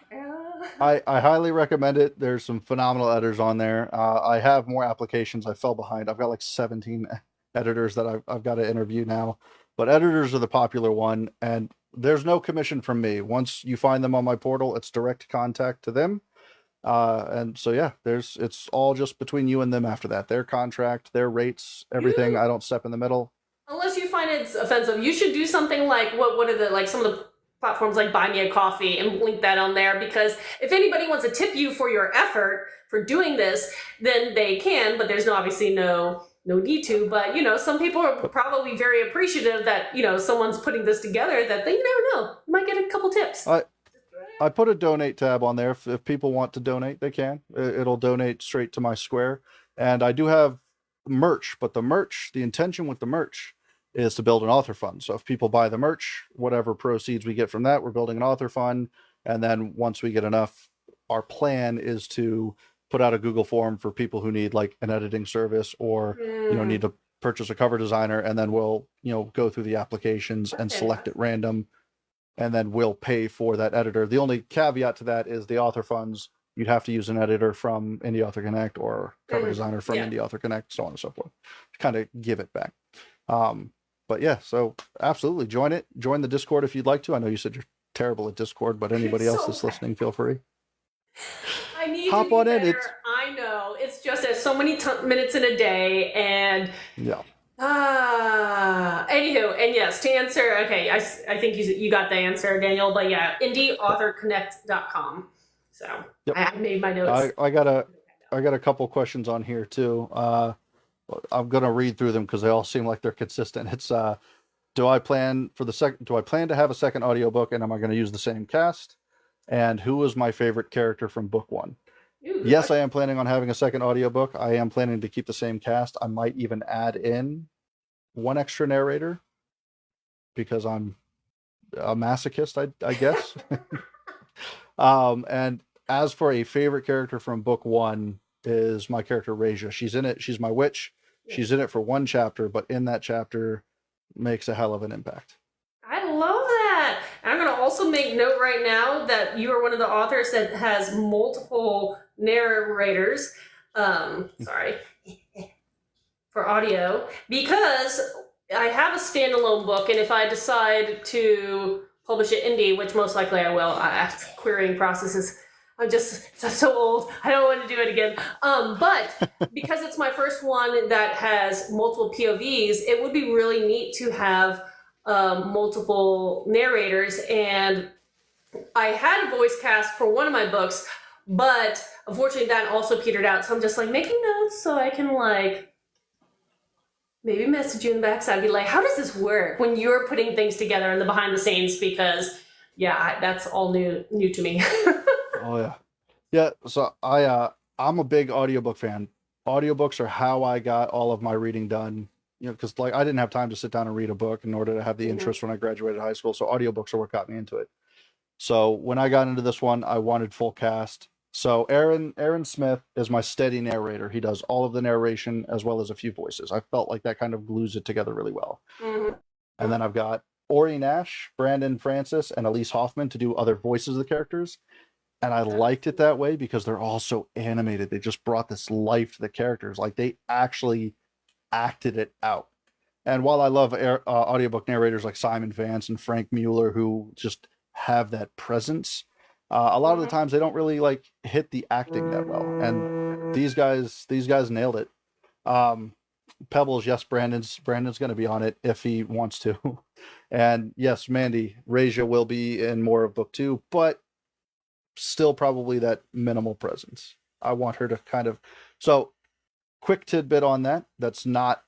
I highly recommend it. There's some phenomenal editors on there. I have more applications. I fell behind. I've got like 17 editors that I've got to interview now. But editors are the popular one, and there's no commission from me. Once you find them on my portal, it's direct contact to them. And so yeah, it's all just between you and them after that. Their contract, their rates, everything. I don't step in the middle.
Unless you find it's offensive, you should do something like what are the like some of the platforms like Buy Me a Coffee and link that on there, because if anybody wants to tip you for your effort for doing this, then they can, but there's obviously no need to. But some people are probably very appreciative that someone's putting this together, that you never know, you might get a couple tips.
I put a donate tab on there. If people want to donate, they can. It'll donate straight to my Square. And I do have merch, but the intention with the merch is to build an author fund. So if people buy the merch, whatever proceeds we get from that, we're building an author fund. And then once we get enough, our plan is to put out a Google form for people who need like an editing service or need to purchase a cover designer, and then we'll go through the applications and select at random, and then we'll pay for that editor. The only caveat to that is the author funds, you'd have to use an editor from Indie Author Connect or cover designer from Indie Author Connect, so on and so forth, to kind of give it back. But yeah, so absolutely join the Discord if you'd like to. I know you said you're terrible at Discord, but anybody else that's listening, feel free.
I need
Hop
to be
on
better.
in.
I know it's just there's so many minutes in a day, and Anywho, and yes, to answer, okay, I think you got the answer, Daniel, but yeah, indieauthorconnect.com. So
Yep.
I made my notes.
I got a couple questions on here too. I'm gonna read through them because they all seem like they're consistent. It's do I plan to have a second audiobook, and am I going to use the same cast? And who was my favorite character from book one?
Ooh,
Yes, I am planning on having a second audiobook. I am planning to keep the same cast. I might even add in one extra narrator because I'm a masochist, I guess. And as for a favorite character from book one is my character Raja. She's in it. She's my witch. She's in it for one chapter, but in that chapter makes a hell of an impact.
I love that. I'm going to also make note right now that you are one of the authors that has multiple narrators. Sorry. For audio, because I have a standalone book, and if I decide to publish it indie, which most likely I will, querying processes, I'm so old, I don't want to do it again. But because it's my first one that has multiple POVs, it would be really neat to have multiple narrators. And I had a voice cast for one of my books, but unfortunately that also petered out. So I'm just like making notes so I can maybe message you in the backside, be like, how does this work when you're putting things together in the behind the scenes? Because yeah, that's all new to me.
Oh yeah. Yeah, so I'm a big audiobook fan. Audiobooks are how I got all of my reading done. You know, because like I didn't have time to sit down and read a book in order to have the interest when I graduated high school. So audiobooks are what got me into it. So when I got into this one, I wanted full cast. So Aaron Smith is my steady narrator. He does all of the narration as well as a few voices. I felt like that kind of glues it together really well.
Mm-hmm.
And then I've got Ori Nash, Brandon Francis, and Elise Hoffman to do other voices of the characters. And I liked it that way because they're all so animated. They just brought this life to the characters. Like they actually acted it out. And while I love audiobook narrators like Simon Vance and Frank Mueller, who just have that presence, a lot of the times they don't really like hit the acting that well. And these guys nailed it. Pebbles, yes, Brandon's going to be on it if he wants to. And yes, Mandy, Raja will be in more of book two, but still probably that minimal presence. I want her to kind of, so quick tidbit on that. That's not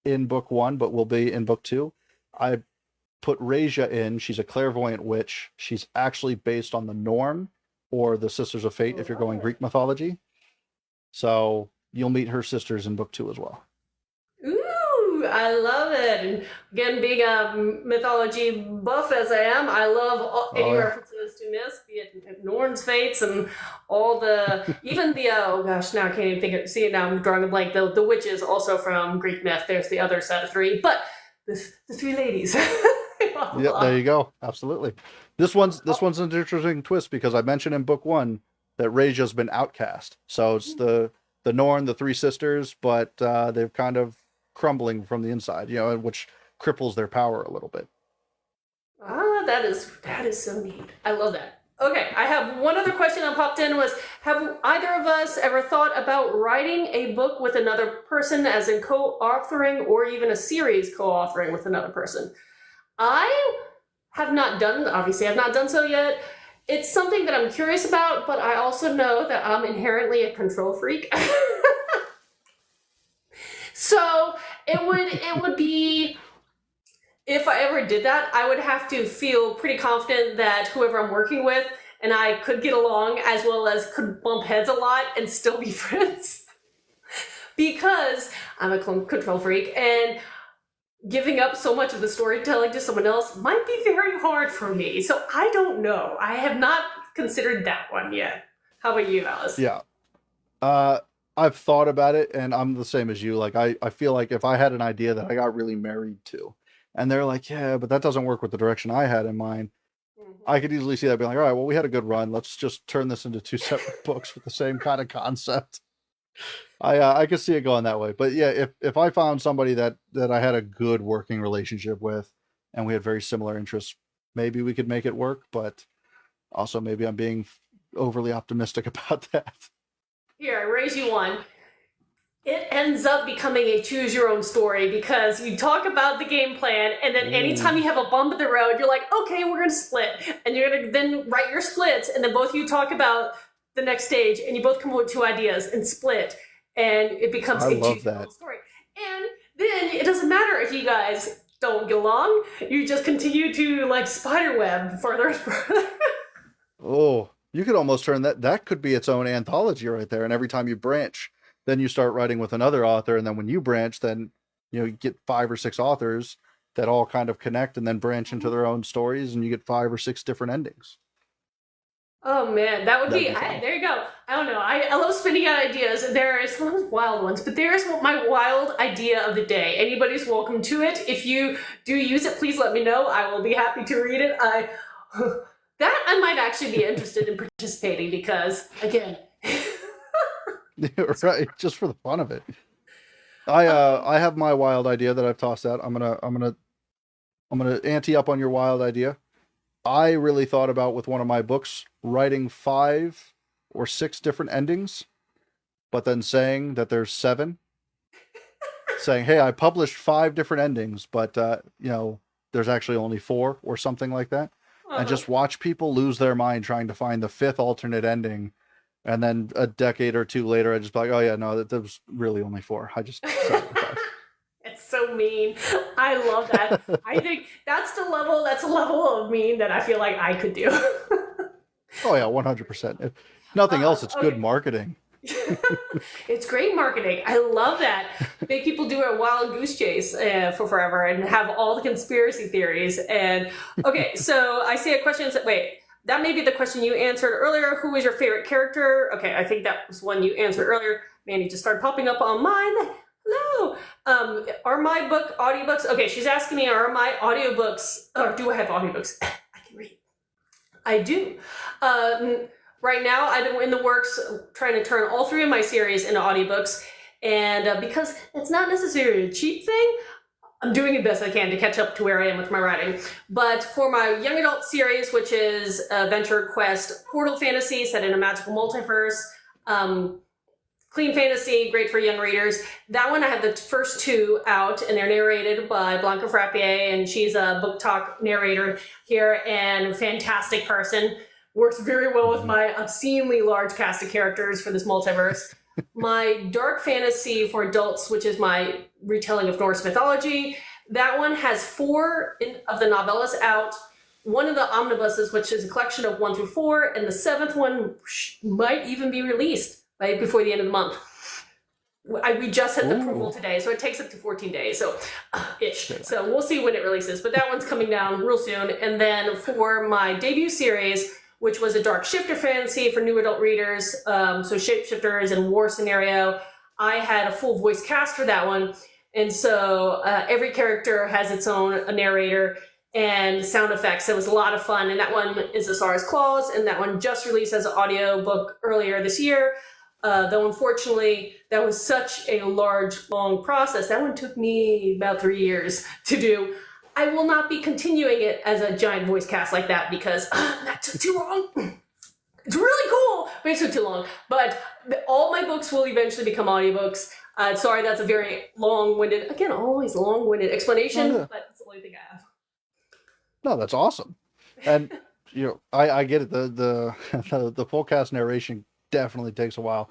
in book one, but will be in book two. I put Raja in. She's a clairvoyant witch. She's actually based on the Norn or the Sisters of Fate if you're going Greek mythology. So you'll meet her sisters in book two as well.
Ooh, I love it. And again, being a mythology buff as I am, I love any references to myths, be it Norn's fates and all the, even the, oh gosh, now I can't even think of, see it now, I'm drawing a blank, the witches also from Greek myth. There's the other set of three, but the three ladies.
Yeah, there you go. Absolutely. This one's an interesting twist because I mentioned in book one that Raja's been outcast. So it's the Norn, the three sisters, but they've kind of crumbling from the inside, you know, which cripples their power a little bit.
That is so neat. I love that. Okay, I have one other question that popped in was, have either of us ever thought about writing a book with another person, as in co-authoring, or even a series co-authoring with another person? I have not done, obviously I've not done so yet. It's something that I'm curious about, but I also know that I'm inherently a control freak. So it would be, if I ever did that, I would have to feel pretty confident that whoever I'm working with and I could get along, as well as could bump heads a lot and still be friends. Because I'm a control freak, and giving up so much of the storytelling to someone else might be very hard for me. So I don't know. I have not considered that one yet. How about you, Alice?
Yeah. I've thought about it, and I'm the same as you. Like, I feel like if I had an idea that I got really married to, and they're like, yeah, but that doesn't work with the direction I had in mind, I could easily see that being like, all right, well, we had a good run. Let's just turn this into two separate books with the same kind of concept. I could see it going that way. But yeah, if I found somebody that I had a good working relationship with, and we had very similar interests, maybe we could make it work. But also, maybe I'm being overly optimistic about that.
Here, I raise you one. It ends up becoming a choose your own story because you talk about the game plan, and then anytime you have a bump in the road, you're like, okay, we're going to split. And you're going to then write your splits, and then both of you talk about the next stage, and you both come up with 2 ideas and split, and it becomes
I
a
love
choose your own
that.
story. And then it doesn't matter if you guys don't get along, you just continue to like spiderweb further and further.
Oh, you could almost turn that could be its own anthology right there. And every time you branch, then you start writing with another author. And then when you branch, then you get 5 or 6 authors that all kind of connect and then branch into their own stories, and you get 5 or 6 different endings.
Oh man, that would
That'd
be,
be fun.
there you go. I don't know. I love spinning out ideas. There is some wild ones, but there's my wild idea of the day. Anybody's welcome to it. If you do use it, please let me know. I will be happy to read it. That I might actually be interested in participating because, again,
Right, just for the fun of it. I have my wild idea that I've tossed out. I'm gonna ante up on your wild idea. I really thought about, with one of my books, writing 5 or 6 different endings, but then saying that there's 7. Saying, hey, I published 5 different endings, but there's actually only 4 or something like that. And just watch people lose their mind trying to find the 5th alternate ending. And then a decade or 2 later, I just be like, oh yeah, no, that was really only 4. I just said 5.
it's so mean. I love that. I think that's a level of mean that I feel like I could do.
Oh yeah, 100%. If nothing else, it's good marketing.
It's great marketing. I love that. Make people do a wild goose chase for forever and have all the conspiracy theories. And okay, so I see a question. Wait, that may be the question you answered earlier. Who is your favorite character? Okay, I think that was one you answered earlier. Mandy just started popping up on mine. Hello. Are my book audiobooks? Okay, she's asking me, are my audiobooks, or do I have audiobooks? I can read. I do. Right now, I'm in the works trying to turn all 3 of my series into audiobooks. And because it's not necessarily a cheap thing, I'm doing the best I can to catch up to where I am with my writing. But for my young adult series, which is Adventure Quest Portal Fantasy set in a magical multiverse, clean fantasy, great for young readers. That one, I have the first 2 out, and they're narrated by Blanca Frappier, and she's a book talk narrator here and a fantastic person. Works very well with my obscenely large cast of characters for this multiverse. My dark fantasy for adults, which is my retelling of Norse mythology, that one has 4 of the novellas out, 1 of the omnibuses, which is a collection of 1 through 4, and the 7th one might even be released right before the end of the month. We just had the approval today, so it takes up to 14 days, so ish. So we'll see when it releases, but that one's coming down real soon. And then for my debut series, which was a dark shifter fantasy for new adult readers, so shapeshifters and war scenario, I had a full voice cast for that one. And so every character has its own narrator and sound effects. It was a lot of fun. And that one is Asara's Claws, and that one just released as an audio book earlier this year. Though unfortunately, that was such a large, long process. That one took me about 3 years to do. I will not be continuing it as a giant voice cast like that because that took too long. It's really cool, but it took too long. But all my books will eventually become audiobooks. Sorry, that's a very long-winded, again, always long-winded explanation, but it's the only thing I have.
No, that's awesome. And I get it. The full cast narration definitely takes a while.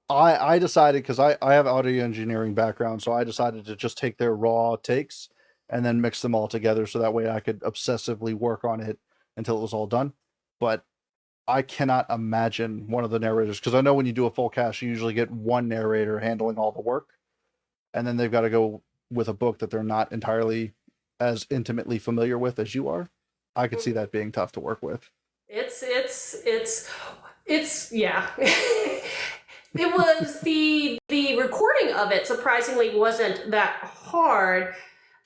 I decided, because I have audio engineering background, so I decided to just take their raw takes and then mix them all together so that way I could obsessively work on it until it was all done. But I cannot imagine one of the narrators, because I know when you do a full cast, you usually get one narrator handling all the work, and then they've got to go with a book that they're not entirely as intimately familiar with as you are. I could see that being tough to work with.
It's yeah. It was the recording of it surprisingly wasn't that hard,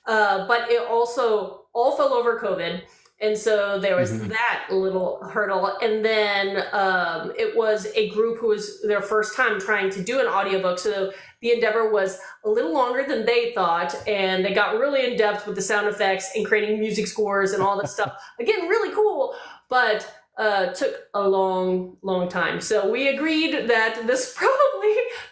but it also all fell over COVID. And so there was that little hurdle. And then it was a group who was their first time trying to do an audiobook. So the endeavor was a little longer than they thought. And they got really in depth with the sound effects and creating music scores and all that stuff. Again, really cool. But took a long time. So we agreed that this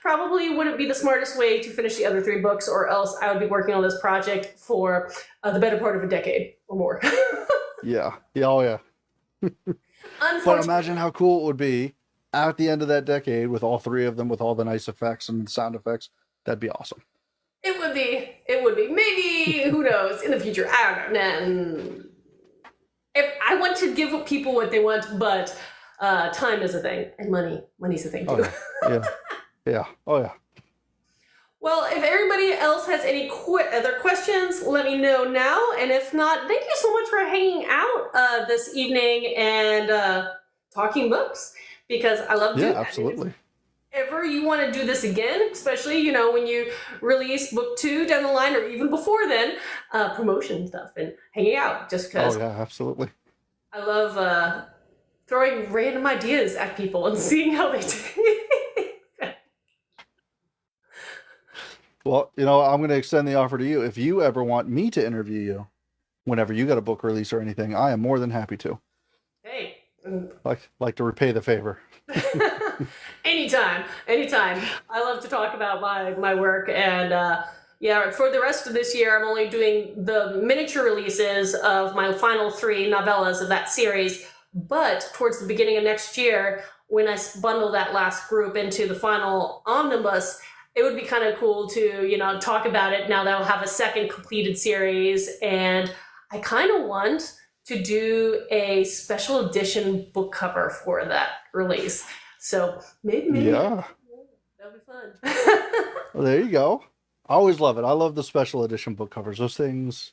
probably wouldn't be the smartest way to finish the other 3 books, or else I would be working on this project for the better part of a decade or more.
Yeah. Yeah. Oh, yeah. But
Unfortunately,
imagine how cool it would be at the end of that decade with all 3 of them, with all the nice effects and sound effects. That'd be awesome.
it would be. It would be. Maybe, who knows, in the future. I don't know. If I want to give people what they want, but time is a thing, and money's a thing too.
Oh, yeah. Yeah. Yeah. Oh, yeah.
Well, if everybody else has any other questions, let me know now. And if not, thank you so much for hanging out this evening and talking books, because I love doing
Yeah,
that.
absolutely.
If ever you want to do this again, especially, when you release book 2 down the line, or even before then, promotion stuff and hanging out, just because
Oh, yeah, absolutely.
I love throwing random ideas at people and seeing how they take.
Well, I'm going to extend the offer to you. If you ever want me to interview you, whenever you got a book release or anything, I am more than happy to.
Hey.
Like to repay the favor.
Anytime. I love to talk about my work, and yeah, for the rest of this year, I'm only doing the miniature releases of my final 3 novellas of that series. But towards the beginning of next year, when I bundle that last group into the final omnibus, it would be kind of cool to, talk about it now that I'll have a second completed series. And I kind of want to do a special edition book cover for that release. So maybe.
Yeah.
That'll be fun.
Well, there you go. I always love it. I love the special edition book covers. Those things.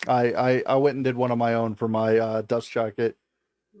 I went and did one of my own for my dust jacket,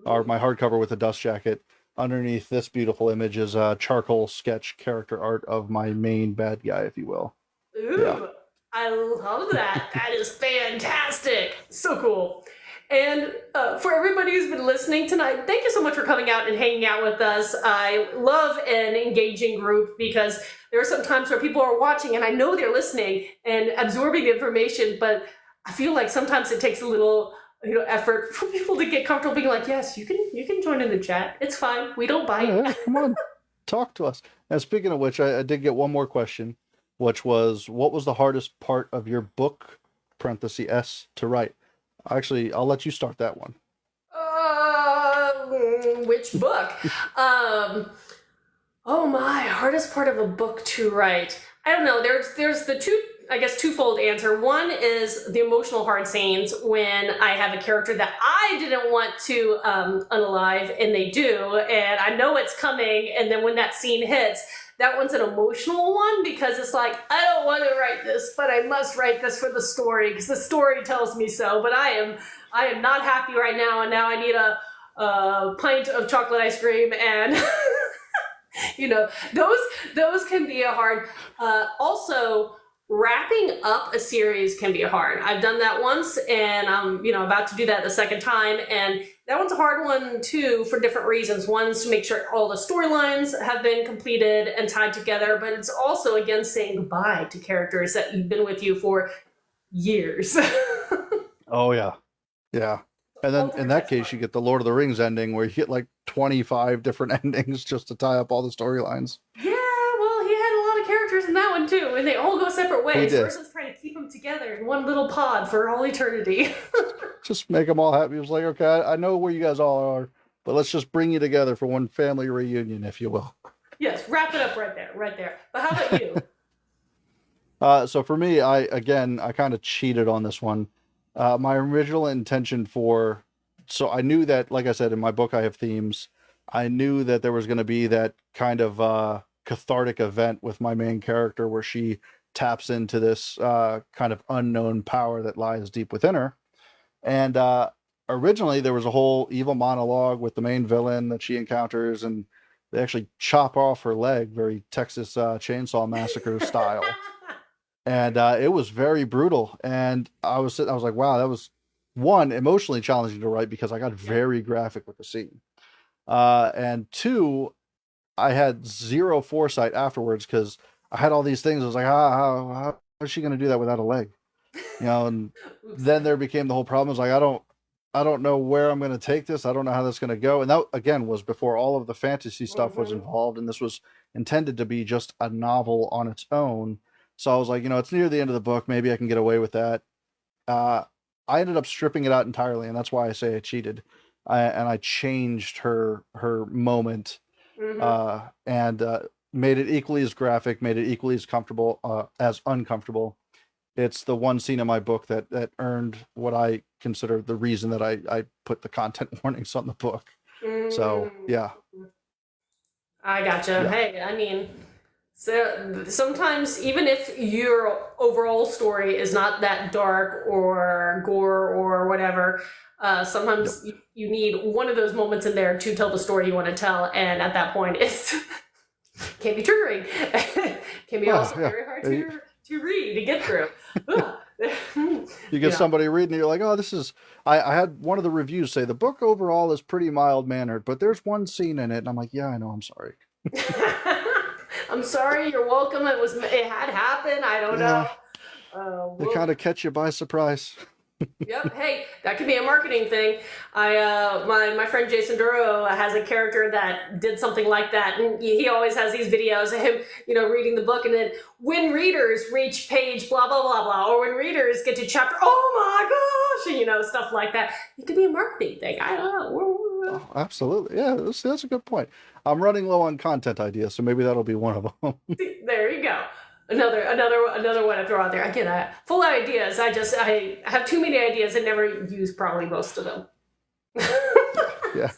or my hardcover with a dust jacket. Underneath this beautiful image is a charcoal sketch character art of my main bad guy, if you will.
Ooh, yeah. I love that. That is fantastic. So cool. And for everybody who's been listening tonight, thank you so much for coming out and hanging out with us. I love an engaging group, because there are some times where people are watching and I know they're listening and absorbing the information, but I feel like sometimes it takes a little effort for people to get comfortable being like, yes, you can join in the chat. It's fine. We don't bite.
Yeah, come on, talk to us. And speaking of which, I did get one more question, which was, what was the hardest part of your book, (S) to write? Actually, I'll let you start that one.
Which book? Oh my, hardest part of a book to write. I don't know. There's the twofold answer. One is the emotional hard scenes when I have a character that I didn't want to unalive and they do, and I know it's coming, and then when that scene hits, that one's an emotional one, because it's like, I don't want to write this, but I must write this for the story, because the story tells me so. But I am not happy right now, and now I need a pint of chocolate ice cream, and those can be a hard. Also, wrapping up a series can be hard. I've done that once, and I'm about to do that the second time, and that one's a hard one too, for different reasons. One's to make sure all the storylines have been completed and tied together, but it's also, again, saying goodbye to characters that have been with you for years.
Oh yeah, yeah. And then in that case, you get the Lord of the Rings ending, where you get like 25 different endings just to tie up all the storylines.
Yeah, well, he had a lot of characters in that one too, and they all go separate ways. Versus trying to keep them together in one little pod for all eternity.
Just make them all happy. It was like, okay, I know where you guys all are, but let's just bring you together for one family reunion, if you will.
Yes, wrap it up right there. But how about you?
So for me, I kind of cheated on this one. My original intention so I knew that, like I said, in my book, I have themes. I knew that there was going to be that kind of cathartic event with my main character where she taps into this kind of unknown power that lies deep within her. And originally there was a whole evil monologue with the main villain that she encounters, and they actually chop off her leg, very Texas Chainsaw Massacre style. And it was very brutal. And I was like, wow, that was, one, emotionally challenging to write, because I got very graphic with the scene. And two, I had zero foresight afterwards, because I had all these things. I was like, how is she going to do that without a leg? And then there became the whole problem. I was like, I don't know where I'm going to take this. I don't know how that's going to go. And that, again, was before all of the fantasy stuff was involved. And this was intended to be just a novel on its own. So I was like, it's near the end of the book. Maybe I can get away with that. I ended up stripping it out entirely. And that's why I say I cheated. And I changed her moment and made it equally as graphic, made it equally as comfortable, as uncomfortable. It's the one scene in my book that earned what I consider the reason that I put the content warnings on the book. So, yeah.
I gotcha.
Yeah.
Hey, I mean, so sometimes even if your overall story is not that dark or gore or whatever, sometimes you need one of those moments in there to tell the story you want to tell, and at that point, it's can be triggering. Can be also very hard to read, to get through.
You get somebody reading it, you're like, oh, this is... I had one of the reviews say, the book overall is pretty mild-mannered, but there's one scene in it, and I'm like, yeah, I know, I'm sorry.
I'm sorry, you're welcome. It had happened, I don't know.
They kind of catch you by surprise.
Yep. Hey, that could be a marketing thing. My friend Jason Duro has a character that did something like that, and he always has these videos of him, reading the book, and then when readers reach page blah blah blah blah, or when readers get to chapter, oh my gosh, stuff like that. It could be a marketing thing. I don't know.
Oh, absolutely. Yeah, that's a good point. I'm running low on content ideas, so maybe that'll be one of them.
There you go. Another one to throw out there. Again, full of ideas. I have too many ideas and never use probably most of them.
Yeah.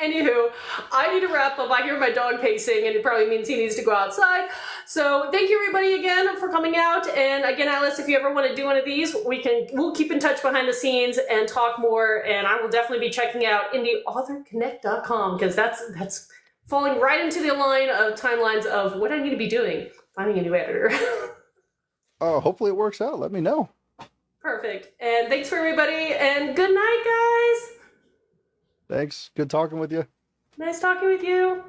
Anywho, I need to wrap up. I hear my dog pacing, and it probably means he needs to go outside. So thank you everybody again for coming out. And again, Alice, if you ever want to do one of these, we'll keep in touch behind the scenes and talk more. And I will definitely be checking out indieauthorconnect.com, because that's falling right into the line of timelines of what I need to be doing. Finding a new editor.
Oh, hopefully it works out. Let me know.
Perfect. And thanks for everybody, and good night, guys.
Thanks. Good talking with you.
Nice talking with you.